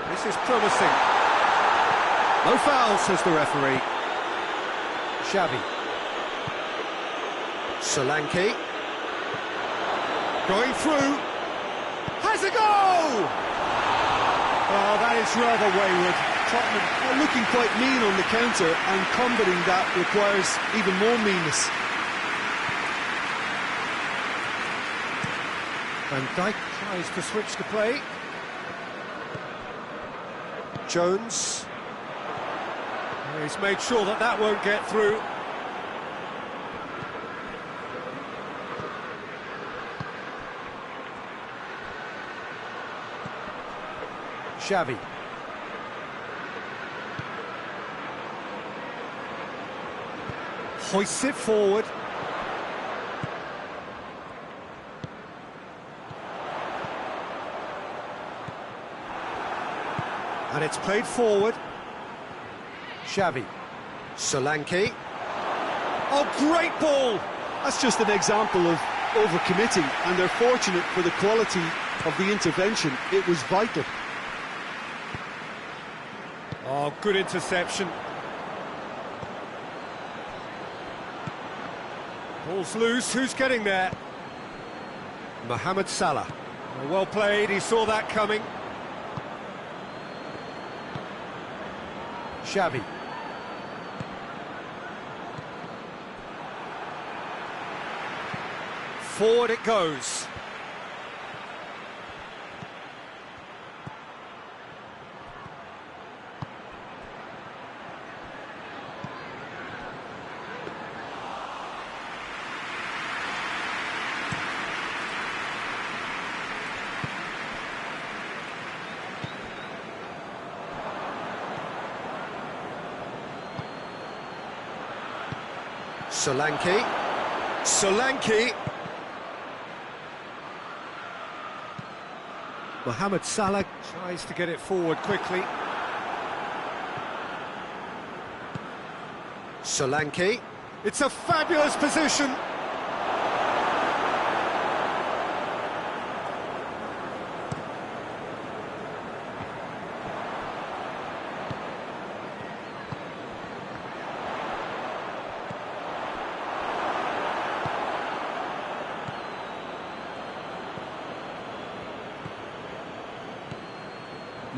This is promising. No foul, says the referee. Xavi. Solanke. Going through. Has a goal! Oh, that is rather wayward. Tottenham are looking quite mean on the counter, and combating that requires even more meanness. Van Dijk tries to switch the play. Jones. He's made sure that that won't get through. Xavi. Hoists it forward. And it's played forward. Xavi. Solanke. Oh, great ball! That's just an example of overcommitting, and they're fortunate for the quality of the intervention. It was vital. Oh, good interception. Ball's loose, who's getting there? Mohamed Salah. Well played, he saw that coming. Xavi. Forward it goes. Solanke. Solanke. Mohamed Salah tries to get it forward quickly. Solanke. It's a fabulous position.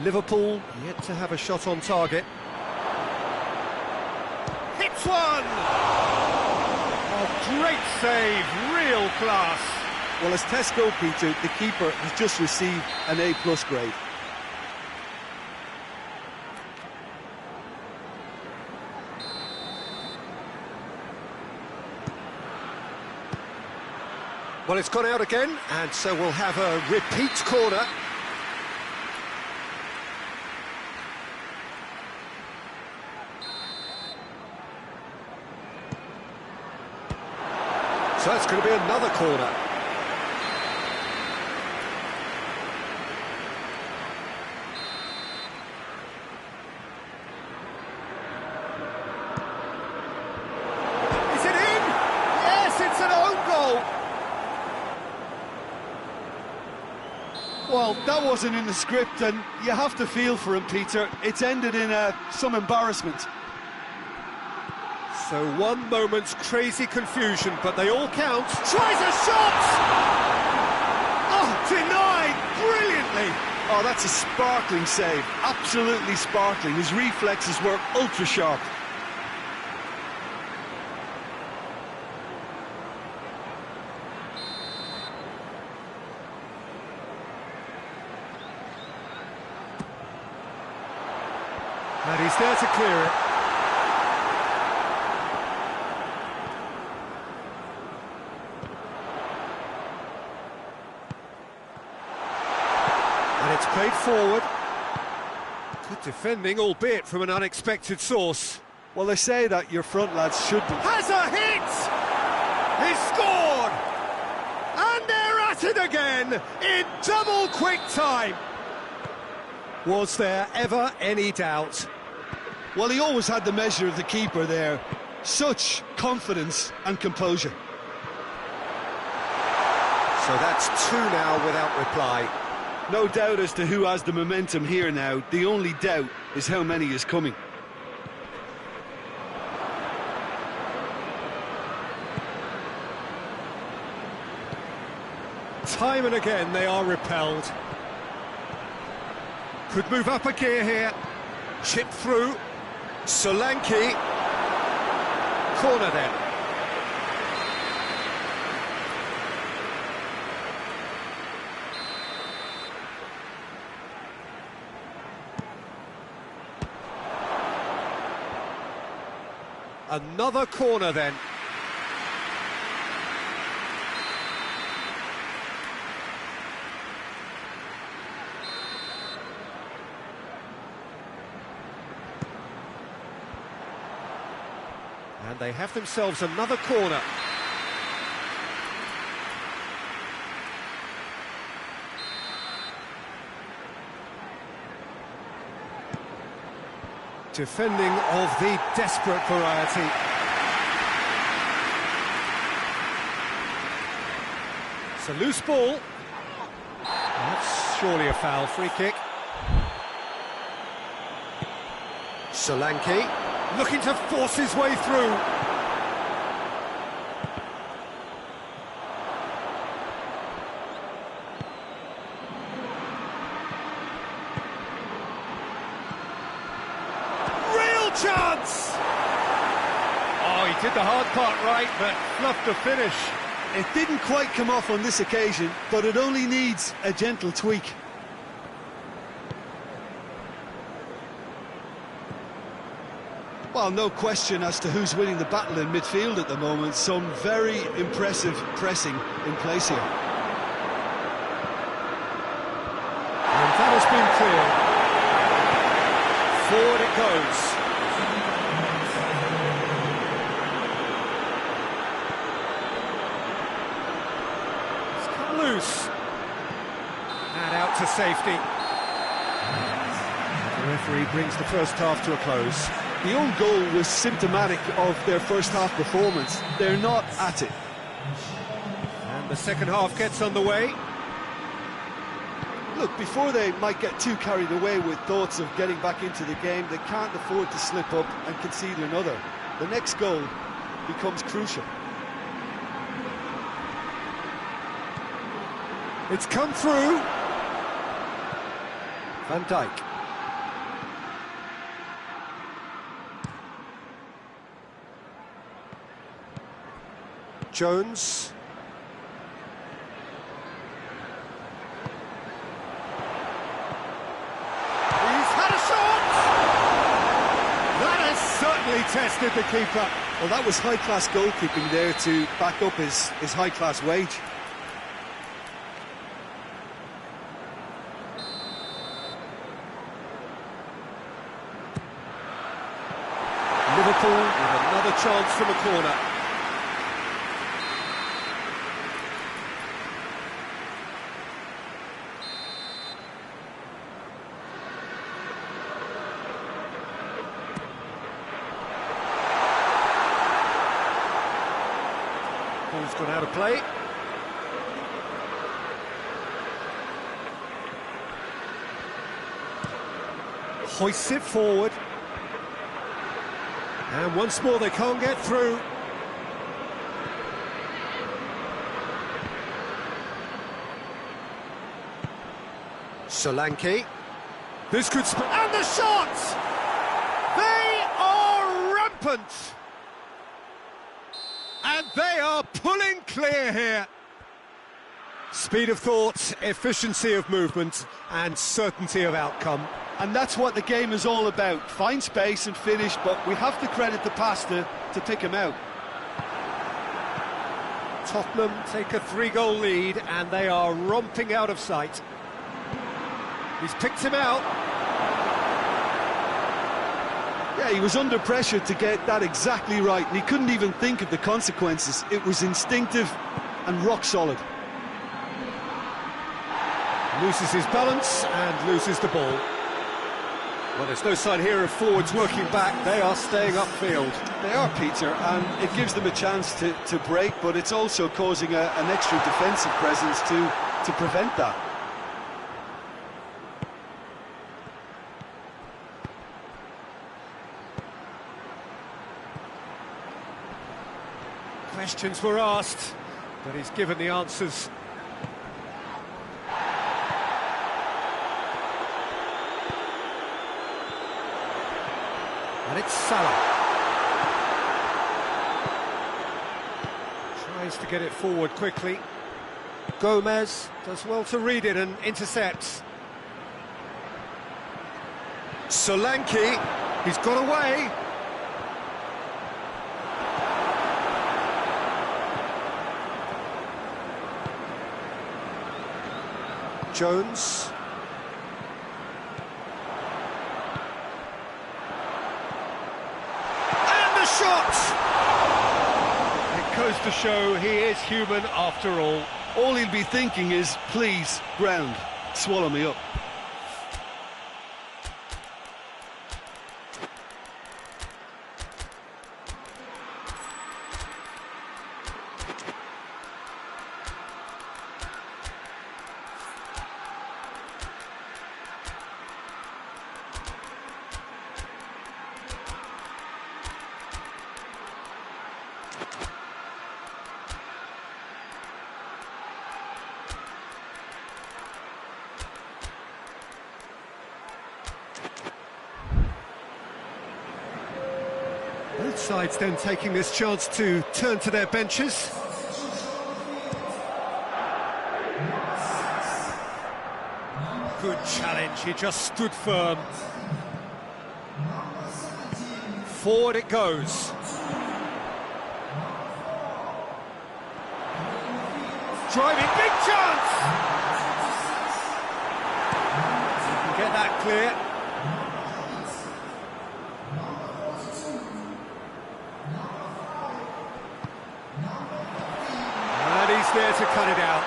Liverpool yet to have a shot on target. Hits one! Oh, great save, real class. Well, as tests go, Peter, the keeper has just received an A+ grade. Well, it's gone out again, and so we'll have a repeat corner. So it's going to be another corner. Is it in? Yes, it's an own goal. Well, that wasn't in the script, and you have to feel for him, Peter. It's ended in some embarrassment. So one moment's crazy confusion, but they all count. Tries a shot! Oh, denied brilliantly! Oh, that's a sparkling save, absolutely sparkling. His reflexes were ultra sharp. And he's there to clear it. And it's played forward. Good defending, albeit from an unexpected source. Well, they say that your front lads should be. Has a hit! He scored! And they're at it again in double quick time. Was there ever any doubt? Well, he always had the measure of the keeper there. Such confidence and composure. So that's two now without reply. No doubt as to who has the momentum here now. The only doubt is how many is coming. Time and again they are repelled. Could move up a gear here. Chip through. Solanke. Corner then. Another corner then. And they have themselves another corner. Defending of the desperate variety. It's a loose ball. That's surely a foul. Free kick. Solanke looking to force his way through. Chance! Oh, he did the hard part right, but fluffed the finish. It didn't quite come off on this occasion, but it only needs a gentle tweak. Well, no question as to who's winning the battle in midfield at the moment. Some very impressive pressing in place here. And that has been clear. Forward it goes. Loose and out to safety. The referee brings the first half to a close. The own goal was symptomatic of their first half performance. They're not at it. And the second half gets underway. Look, before they might get too carried away with thoughts of getting back into the game, they can't afford to slip up and concede another. The next goal becomes crucial. It's come through. Van Dijk. Jones. He's had a shot! That has certainly tested the keeper. Well, that was high-class goalkeeping there to back up his high-class wage. Liverpool with another chance from a corner. Ball's gone out of play. Hoists it forward. And once more they can't get through. Solanke. This could... And the shot! They are rampant! And they are pulling clear here. Speed of thought, efficiency of movement, and certainty of outcome. And that's what the game is all about. Find space and finish, but we have to credit the passer to pick him out. Tottenham take a 3-goal lead, and they are romping out of sight. He's picked him out. Yeah, he was under pressure to get that exactly right, and he couldn't even think of the consequences. It was instinctive and rock solid. Loses his balance and loses the ball. Well, there's no sign here of forwards working back. They are staying upfield. They are, Peter, and it gives them a chance to break, but it's also causing an extra defensive presence to prevent that. Questions were asked, but he's given the answers. And it's Salah. Tries to get it forward quickly. Gomez does well to read it and intercepts. Solanke, he's got away. Jones. And the shot! It goes to show he is human after all. All he'll be thinking is, please, ground, swallow me up. Both sides then taking this chance to turn to their benches. Good challenge, he just stood firm. Forward it goes. Driving, big chance! You can get that clear. He's there to cut it out.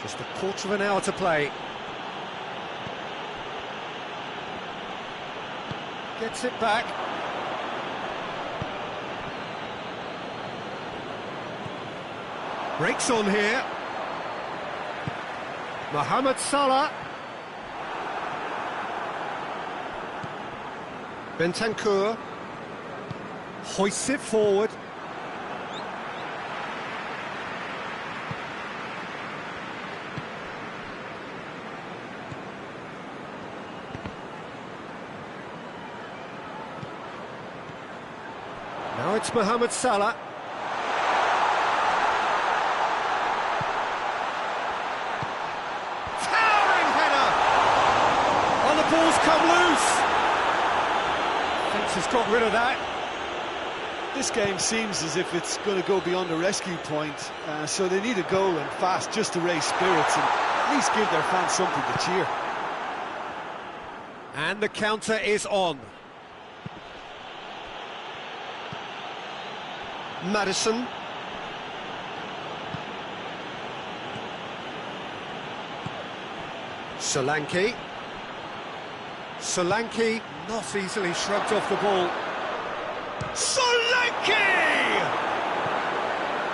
Just a quarter of an hour to play. Gets it back. Breaks on here. Mohamed Salah. Bentancur hoists it forward. Now it's Mohamed Salah. Towering header! Oh, the ball's come loose! Has got rid of that. This game seems as if it's going to go beyond the rescue point, so they need a goal and fast just to raise spirits and at least give their fans something to cheer. And the counter is on. Maddison. Solanke. Solanke not easily shrugged off the ball. Solanke!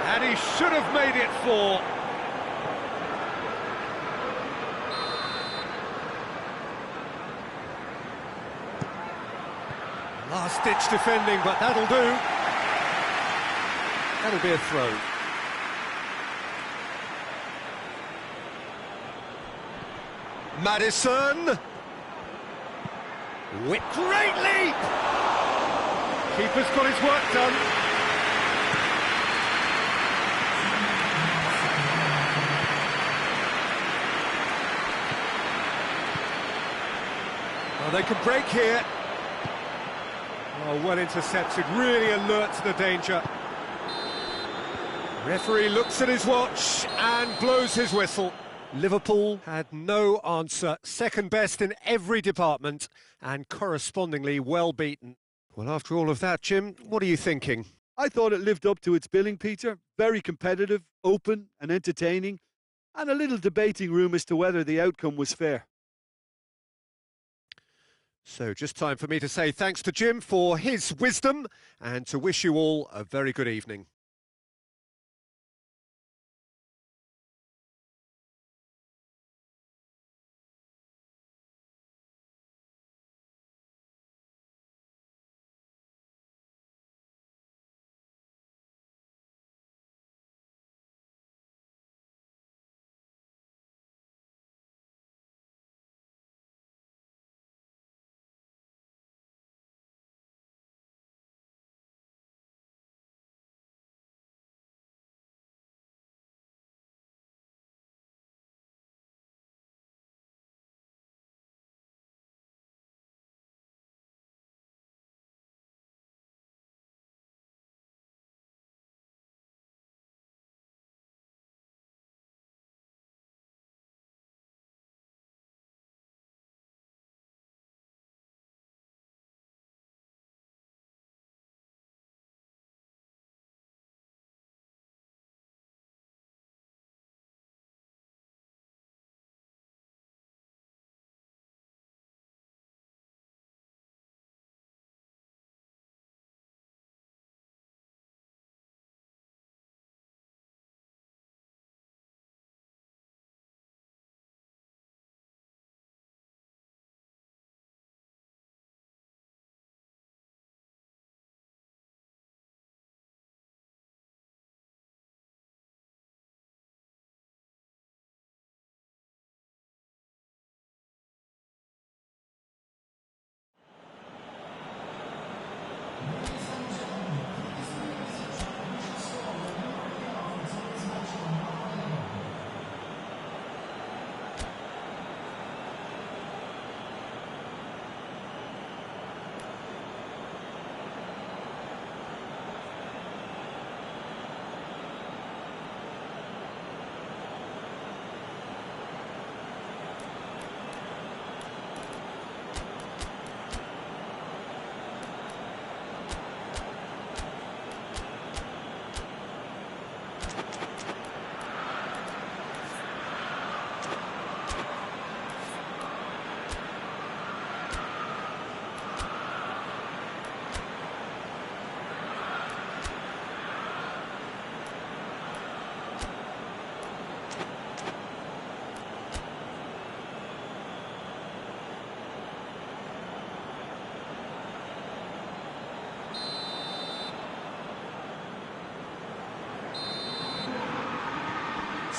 And he should have made it 4. Last-ditch defending, but that'll do. That'll be a throw. Maddison! With great leap! Keeper's got his work done. Well, they can break here. Oh, well intercepted, really alert to the danger. Referee looks at his watch and blows his whistle. Liverpool had no answer, second best in every department and correspondingly well beaten. Well, after all of that, Jim, what are you thinking? I thought it lived up to its billing, Peter. Very competitive, open and entertaining, and a little debating room as to whether the outcome was fair. So just time for me to say thanks to Jim for his wisdom and to wish you all a very good evening.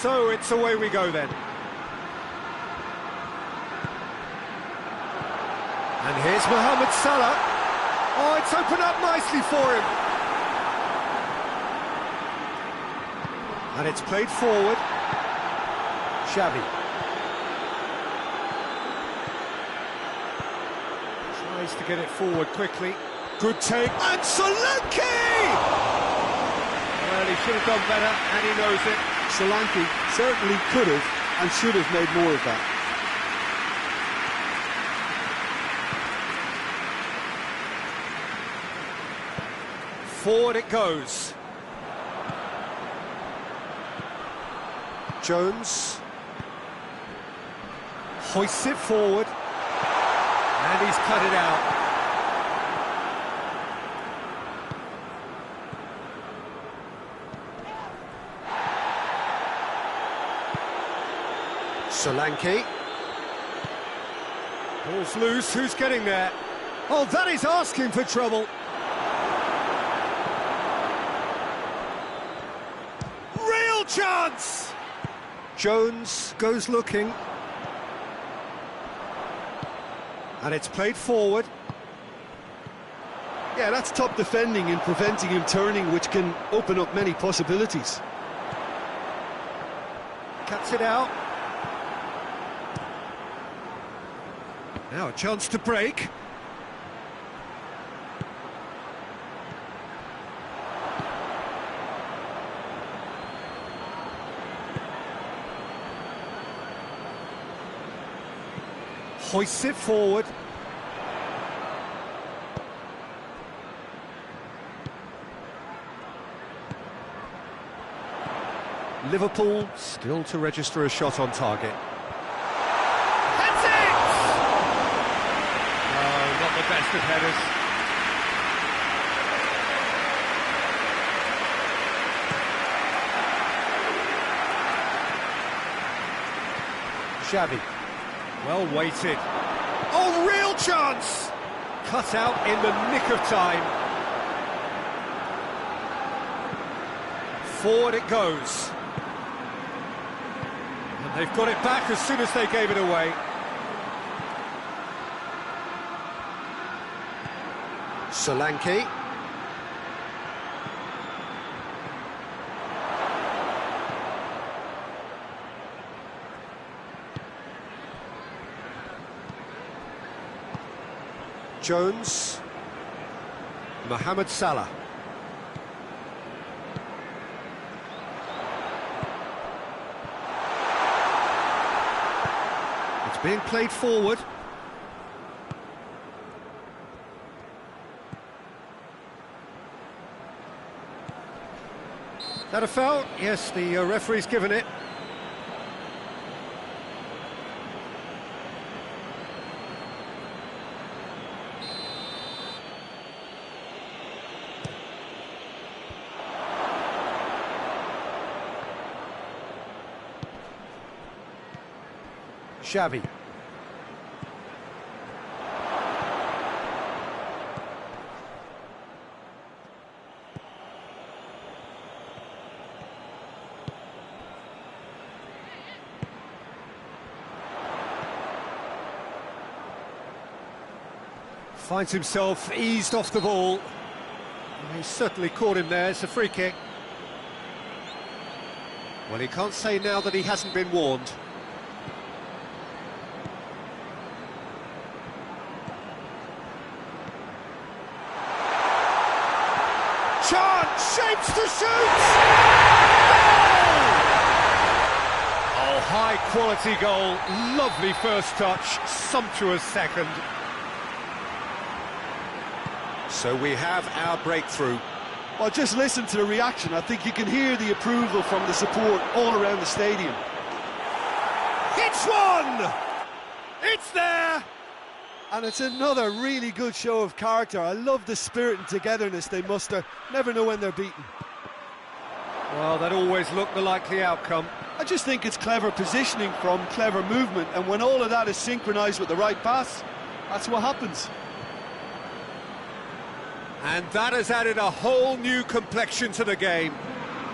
So it's away we go then. And here's Mohamed Salah. Oh, it's opened up nicely for him. And it's played forward. Xavi. Tries to get it forward quickly. Good take. And Solanke! Well, he should have done better, and he knows it. Solanke certainly could have and should have made more of that. Forward it goes. Jones hoists it forward, and he's cut it out. Solanke. Ball's loose, who's getting there? Oh, that is asking for trouble. Real chance! Jones goes looking. And it's played forward. Yeah, that's top defending and preventing him turning, which can open up many possibilities. Cuts it out. Now a chance to break. Hoists it forward. Liverpool still to register a shot on target. That's it! Oh, not the best of headers. Xavi, well weighted. Oh, real chance! Cut out in the nick of time. Forward it goes. And they've got it back as soon as they gave it away. Solanke. Jones, Mohamed Salah. It's being played forward. That a foul? Yes, the referee's given it. Xavi. Finds himself eased off the ball. He certainly caught him there. It's a free kick. Well, he can't say now that he hasn't been warned. Chance, shapes to shoot! Oh, high quality goal, lovely first touch, sumptuous second. So we have our breakthrough. Well, just listen to the reaction. I think you can hear the approval from the support all around the stadium. It's one! It's there! And it's another really good show of character. I love the spirit and togetherness they muster. Never know when they're beaten. Well, that always looked the likely outcome. I just think it's clever positioning from clever movement, and when all of that is synchronised with the right pass, that's what happens. And that has added a whole new complexion to the game.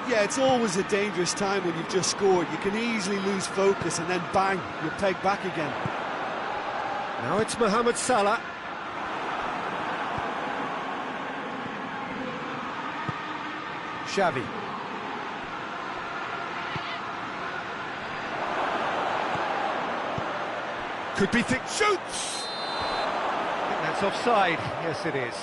Yeah, it's always a dangerous time when you've just scored. You can easily lose focus and then bang, you're pegged back again. Now it's Mohamed Salah. Xavi. Could be thick. Shoots! I think that's offside. Yes, it is.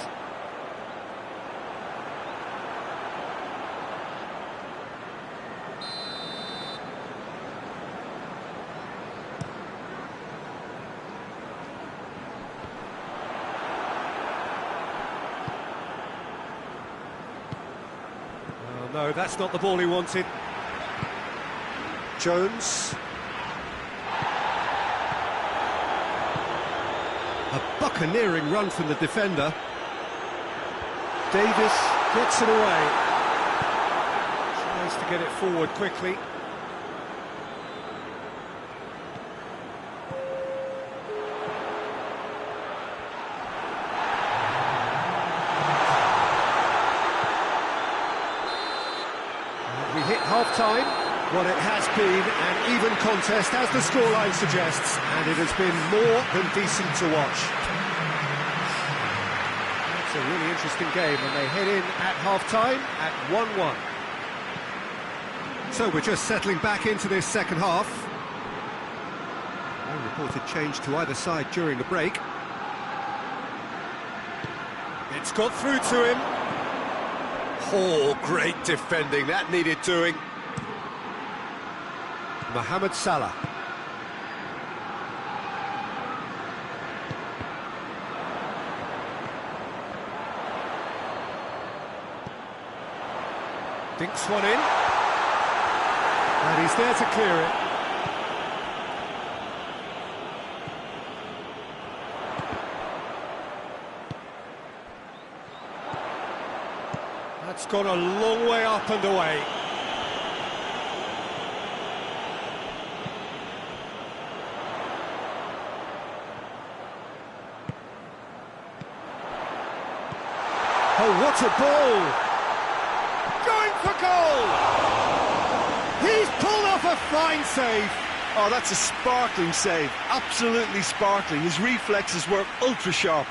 No, that's not the ball he wanted. Jones. A buccaneering run from the defender. Davis gets it away. Tries to get it forward quickly. We hit half-time, what it has been an even contest, as the scoreline suggests, and it has been more than decent to watch. It's a really interesting game, and they head in at half-time at 1-1. So we're just settling back into this second half. No reported change to either side during the break. It's got through to him. Oh, great defending, that needed doing. Mohamed Salah. Dinks one in. And he's there to clear it. That's gone a long way up and away. Oh, what a ball! Going for goal! He's pulled off a fine save. Oh, that's a sparkling save, absolutely sparkling. His reflexes were ultra sharp.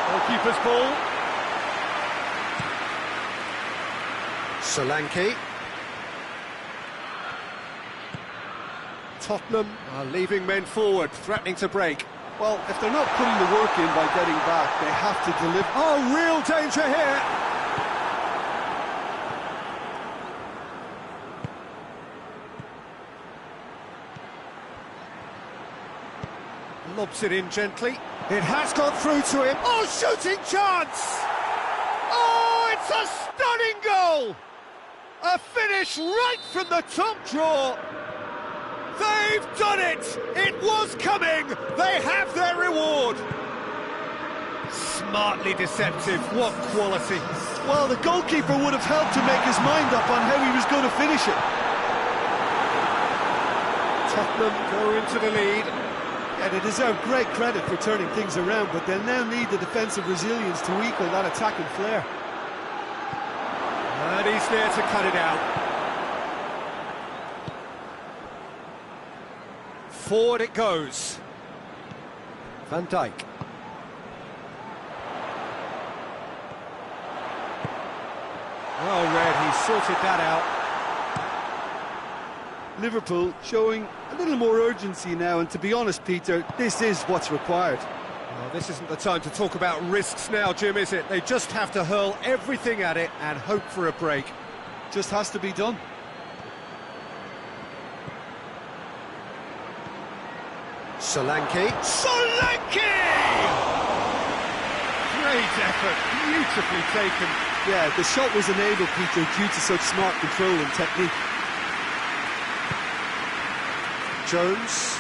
Goalkeeper's ball. Solanke. Tottenham are leaving men forward, threatening to break. Well, if they're not putting the work in by getting back, they have to deliver. Oh, real danger here! Lobs it in gently. It has got through to him. Oh, shooting chance! Oh, it's a stunning goal! A finish right from the top draw. They've done it! It was coming! They have their reward! Smartly deceptive, what quality! Well, the goalkeeper would have helped to make his mind up on how he was going to finish it. Tottenham go into the lead. Yeah, they deserve great credit for turning things around, but they'll now need the defensive resilience to equal that attacking flair. And he's there to cut it out. Forward it goes. Van Dijk. Well read, he sorted that out. Liverpool showing a little more urgency now, and to be honest, Peter, this is what's required. Well, this isn't the time to talk about risks now, Jim, is it? They just have to hurl everything at it and hope for a break. Just has to be done. Solanke. Solanke! Great effort, beautifully taken. Yeah, the shot was enabled, Peter, due to such smart control and technique. Jones.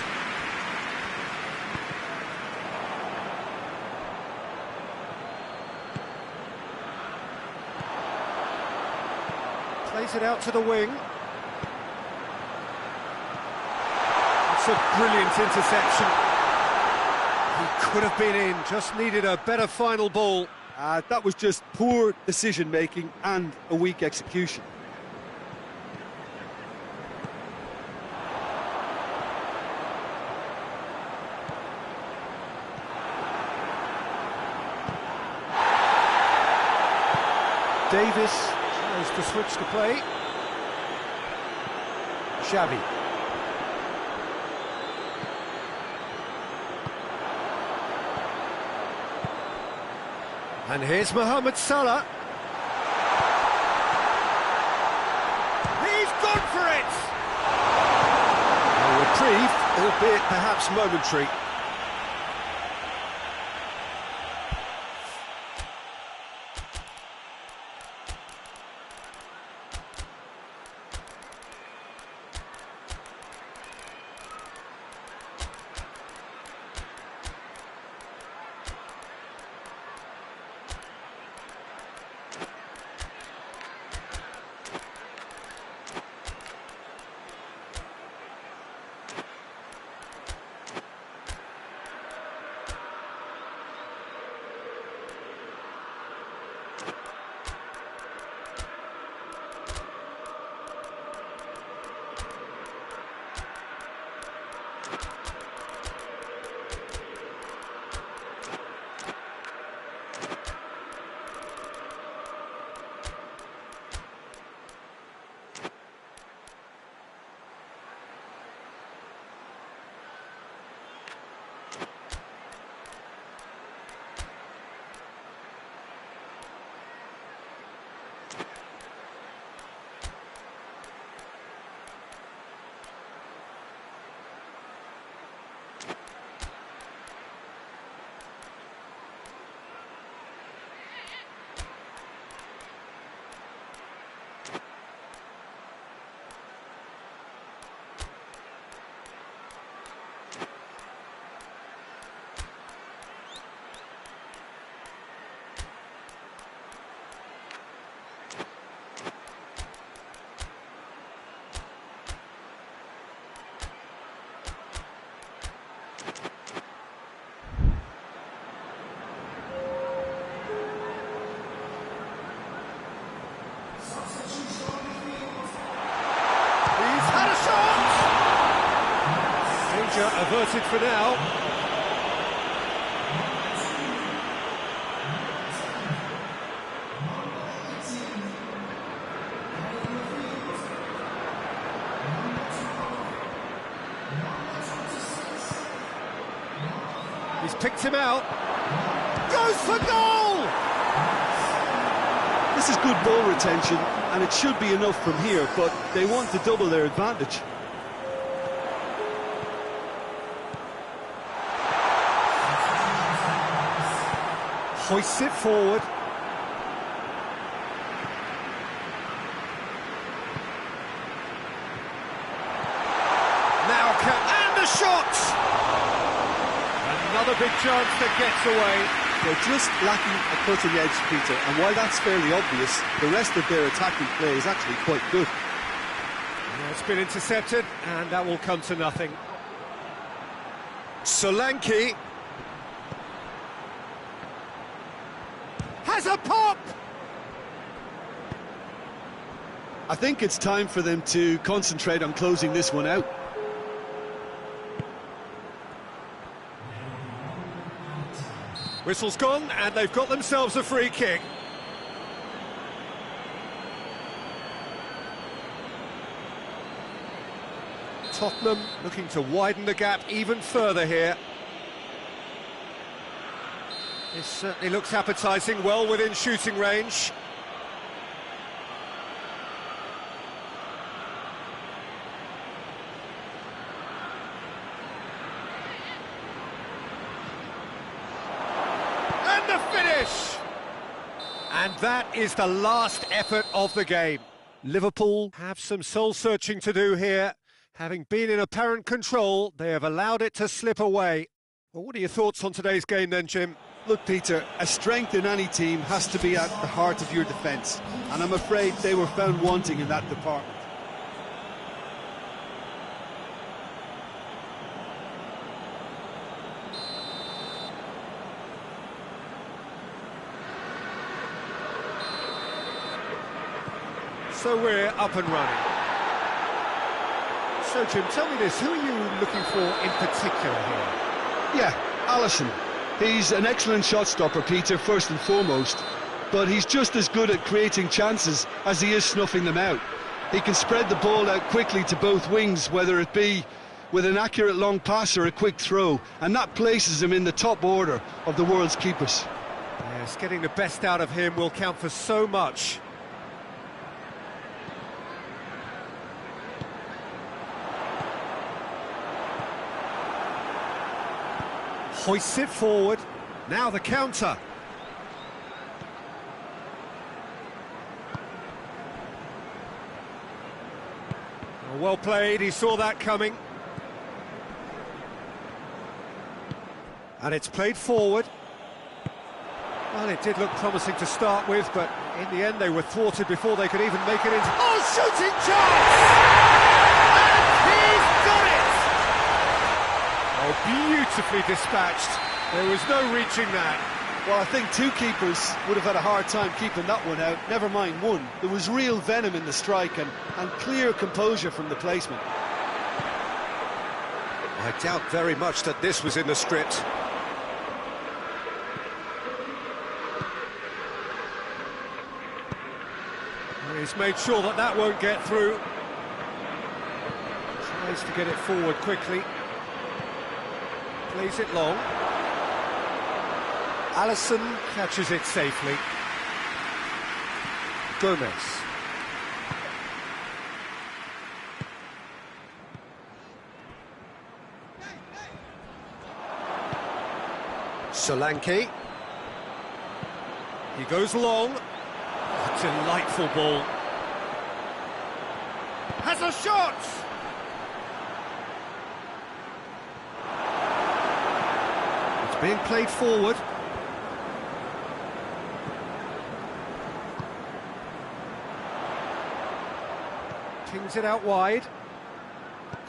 Plays it out to the wing. It's a brilliant interception. He could have been in, just needed a better final ball. That was just poor decision-making and a weak execution. Davis tries to switch the play. Xavi. And here's Mohamed Salah. He's gone for it! A reprieve, albeit perhaps momentary. He's had a shot! Danger averted for now. He's picked him out. Goes for goal! This is good ball retention, and it should be enough from here, but they want to double their advantage. Hoists it forward. Now and the shot! Another big chance that gets away. They're just lacking a cutting edge, Peter, and while that's fairly obvious, the rest of their attacking play is actually quite good. Yeah, it's been intercepted, and that will come to nothing. Solanke has a pop! I think it's time for them to concentrate on closing this one out. Whistle's gone, and they've got themselves a free kick. Tottenham looking to widen the gap even further here. This certainly looks appetising, well within shooting range. And the finish! And that is the last effort of the game. Liverpool have some soul-searching to do here. Having been in apparent control, they have allowed it to slip away. Well, what are your thoughts on today's game then, Jim? Look, Peter, a strength in any team has to be at the heart of your defence, and I'm afraid they were found wanting in that department. So we're up and running. So, Jim, tell me this, who are you looking for in particular here? Yeah, Alisson. He's an excellent shot stopper, Peter, first and foremost, but he's just as good at creating chances as he is snuffing them out. He can spread the ball out quickly to both wings, whether it be with an accurate long pass or a quick throw, and that places him in the top order of the world's keepers. Yes, getting the best out of him will count for so much. Hoists it forward. Now the counter. Well played, he saw that coming. And it's played forward. Well, it did look promising to start with, but in the end they were thwarted before they could even make it into... Oh, shooting chance! And he's got it! Oh, beautifully dispatched. There was no reaching that. Well, I think two keepers would have had a hard time keeping that one out, never mind one. There was real venom in the strike and clear composure from the placement. I doubt very much that this was in the script. He's made sure that that won't get through. Tries to get it forward quickly. Plays it long. Alisson catches it safely. Gomez. Solanke. He goes long. A delightful ball. Has a shot! It's being played forward. Pings it out wide.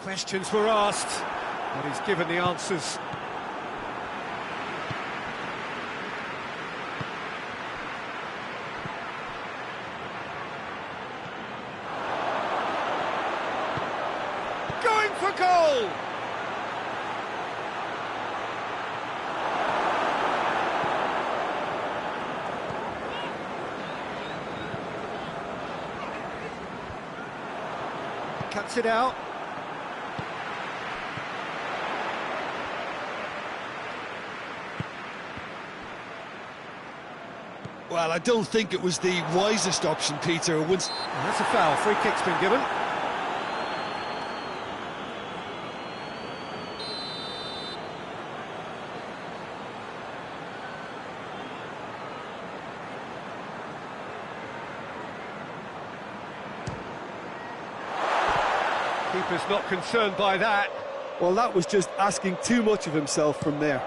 Questions were asked, but he's given the answers. goal! Cuts it out. Well, I don't think it was the wisest option, Peter. That's a foul. Free kick's been given. Keeper's not concerned by that. Well, that was just asking too much of himself from there.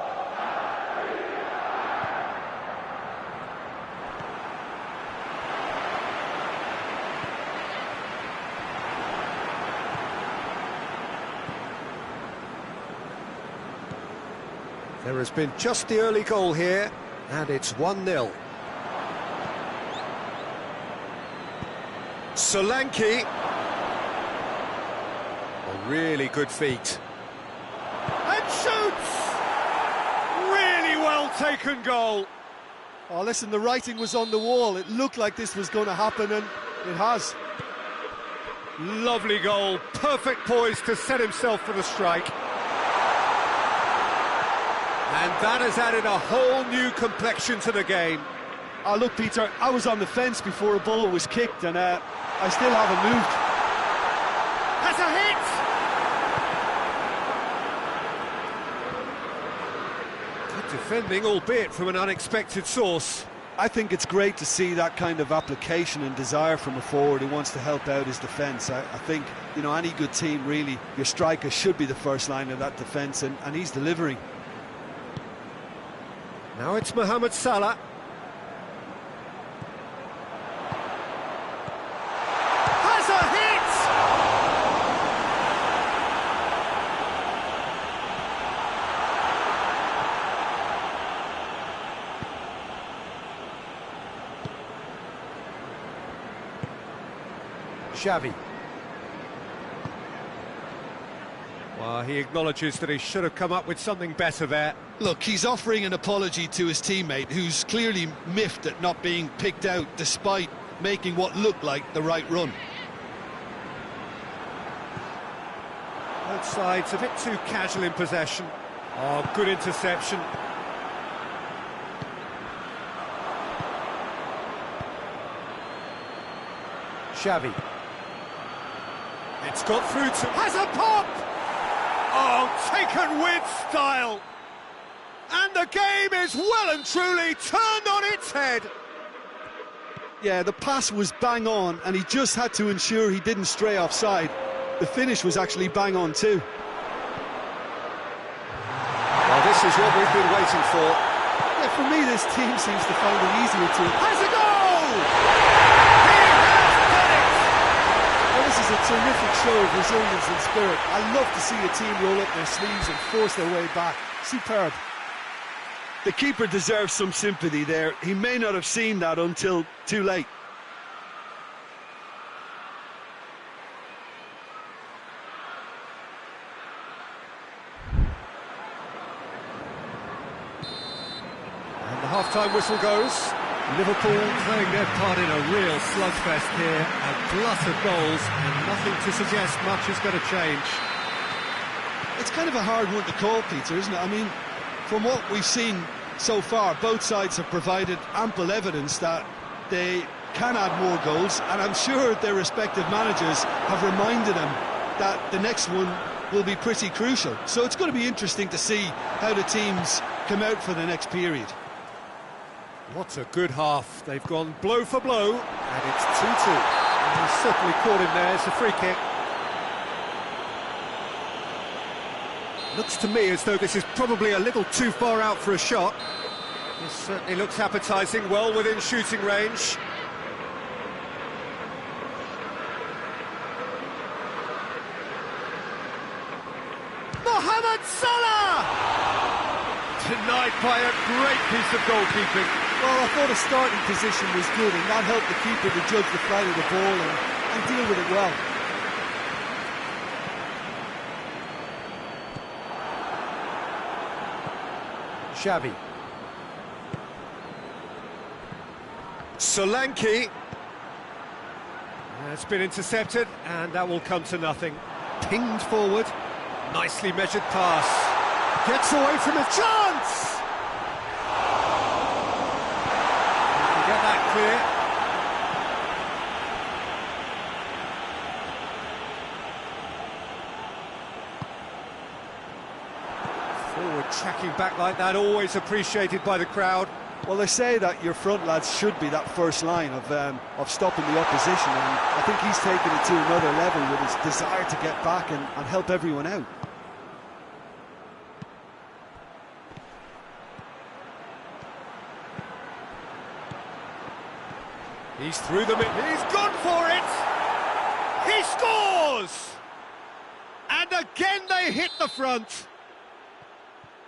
There has been just the early goal here, and it's 1-0. Solanke. A really good feat. And shoots! Really well taken goal. Oh, listen, the writing was on the wall. It looked like this was going to happen, and it has. Lovely goal. Perfect poise to set himself for the strike. And that has added a whole new complexion to the game. Oh, look, Peter, I was on the fence before a ball was kicked, and I still haven't moved. Has a hit! Good defending, albeit from an unexpected source. I think it's great to see that kind of application and desire from a forward who wants to help out his defence. I think, you know, any good team, really, your striker should be the first line of that defence, and he's delivering. Now it's Mohamed Salah. Has a hit! Xavi. Well, he acknowledges that he should have come up with something better there. Look, he's offering an apology to his teammate, who's clearly miffed at not being picked out despite making what looked like the right run. Both sides a bit too casual in possession. Oh, good interception. Xavi. It's got through to... Has a pop! Oh, taken with style! And the game is well and truly turned on its head! Yeah, the pass was bang on, and he just had to ensure he didn't stray offside. The finish was actually bang on too. Well, this is what we've been waiting for. Yeah, for me, this team seems to find it easier to... Has a goal! Well, this is a terrific show of resilience and spirit. I love to see a team roll up their sleeves and force their way back. Superb. The keeper deserves some sympathy there. He may not have seen that until too late. And the half-time whistle goes. Liverpool playing their part in a real slugfest here. A glut of goals and nothing to suggest much is going to change. It's kind of a hard one to call, Peter, isn't it? I mean, from what we've seen so far, both sides have provided ample evidence that they can add more goals, and I'm sure their respective managers have reminded them that the next one will be pretty crucial. So it's going to be interesting to see how the teams come out for the next period. What a good half. They've gone blow for blow, and it's 2-2. And he's certainly caught him there. It's a free kick. Looks to me as though this is probably a little too far out for a shot. This certainly looks appetising, well within shooting range. Mohamed Salah! Denied by a great piece of goalkeeping. Well, I thought the starting position was good, and that helped the keeper to judge the flight of the ball and deal with it well. Xavi. Solanke. It's been intercepted, and that will come to nothing. Pinged forward. Nicely measured pass. Gets away from a chance! Can get that clear. Forward tracking back like that, always appreciated by the crowd. Well, they say that your front lads should be that first line of stopping the opposition, and I think he's taken it to another level with his desire to get back and help everyone out. He's through the middle, he's gone for it! He scores! And again they hit the front.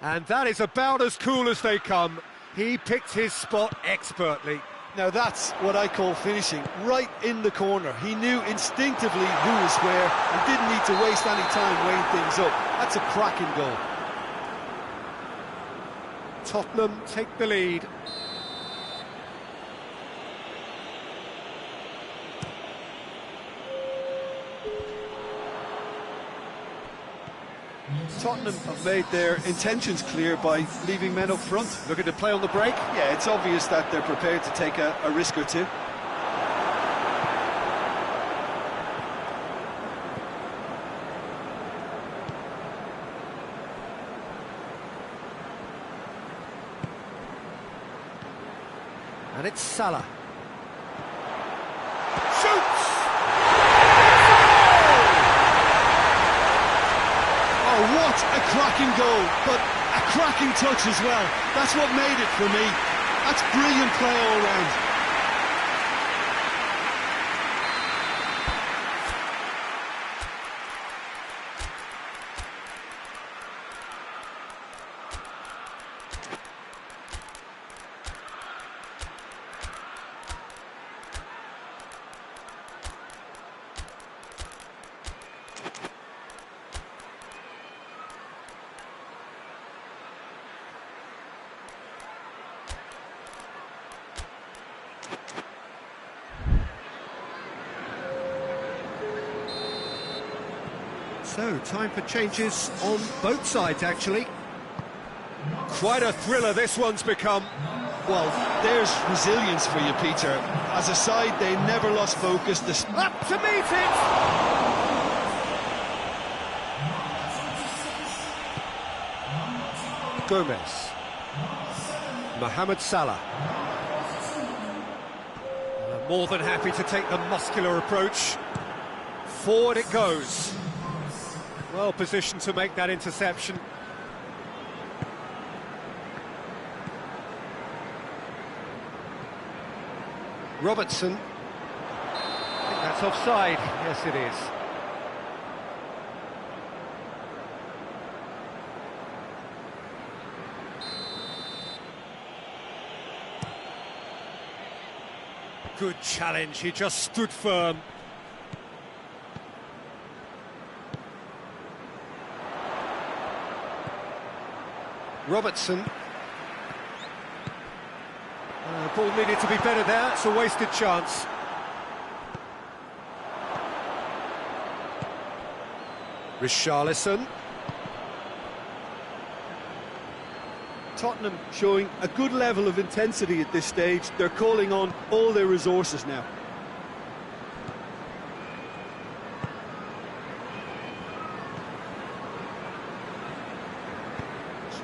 And that is about as cool as they come. He picked his spot expertly. Now that's what I call finishing, right in the corner. He knew instinctively who was where and didn't need to waste any time weighing things up. That's a cracking goal. Tottenham take the lead. Tottenham have made their intentions clear by leaving men up front. Looking to play on the break. Yeah, it's obvious that they're prepared to take a risk or two. And it's Salah. Shoots! Oh, what a cracking goal, but a cracking touch as well. That's what made it for me. That's brilliant play all round. So, time for changes on both sides, actually. Quite a thriller this one's become. Well, there's resilience for you, Peter. As a side, they never lost focus. Up to meet it! Gomez. Mohamed Salah. More than happy to take the muscular approach. Forward it goes. Well positioned to make that interception. Robertson. I think that's offside. Yes, it is. Good challenge, he just stood firm. Robertson. Ball needed to be better there, it's a wasted chance. Richarlison. Tottenham showing a good level of intensity at this stage. They're calling on all their resources now.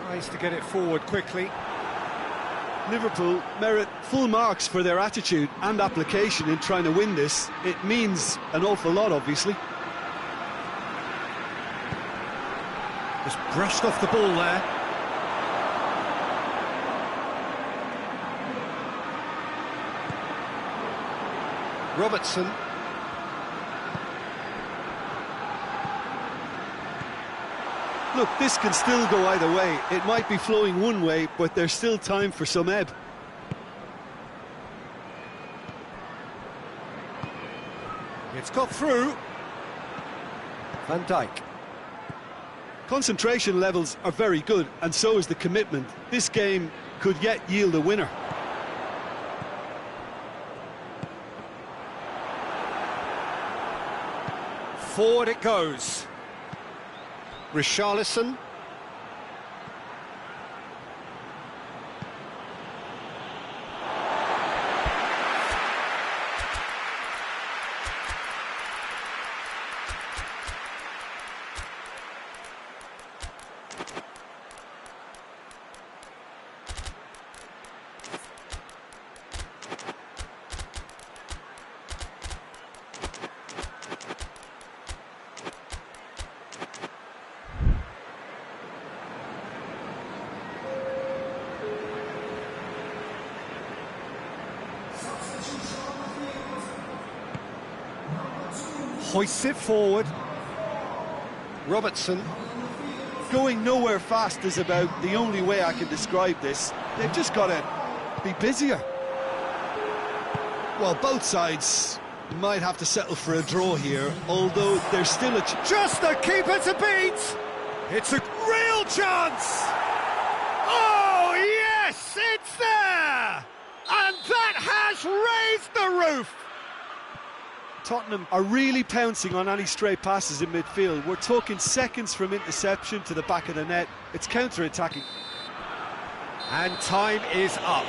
Tries to get it forward quickly. Liverpool merit full marks for their attitude and application in trying to win this. It means an awful lot, obviously. Just brushed off the ball there. Robertson. Look, this can still go either way. It might be flowing one way, but there's still time for some ebb. It's got through. Van Dijk. Concentration levels are very good, and so is the commitment. This game could yet yield a winner. Forward it goes. Richarlison. Hoists it forward. Robertson. Going nowhere fast is about the only way I can describe this. They've just got to be busier. Well, both sides might have to settle for a draw here, although there's still a... Just the keeper to beat! It's a real chance! Oh, yes, it's there! And that has raised the roof! Tottenham are really pouncing on any stray passes in midfield. We're talking seconds from interception to the back of the net. It's counter-attacking. And time is up.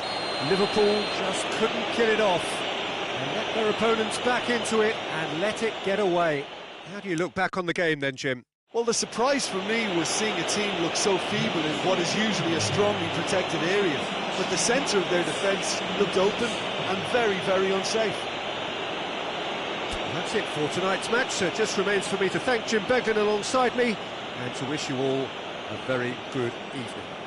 Liverpool just couldn't kill it off. And let their opponents back into it and let it get away. How do you look back on the game then, Jim? Well, the surprise for me was seeing a team look so feeble in what is usually a strongly protected area. But the centre of their defence looked open and very, very unsafe. That's it for tonight's match, so it just remains for me to thank Jim Beglin alongside me and to wish you all a very good evening.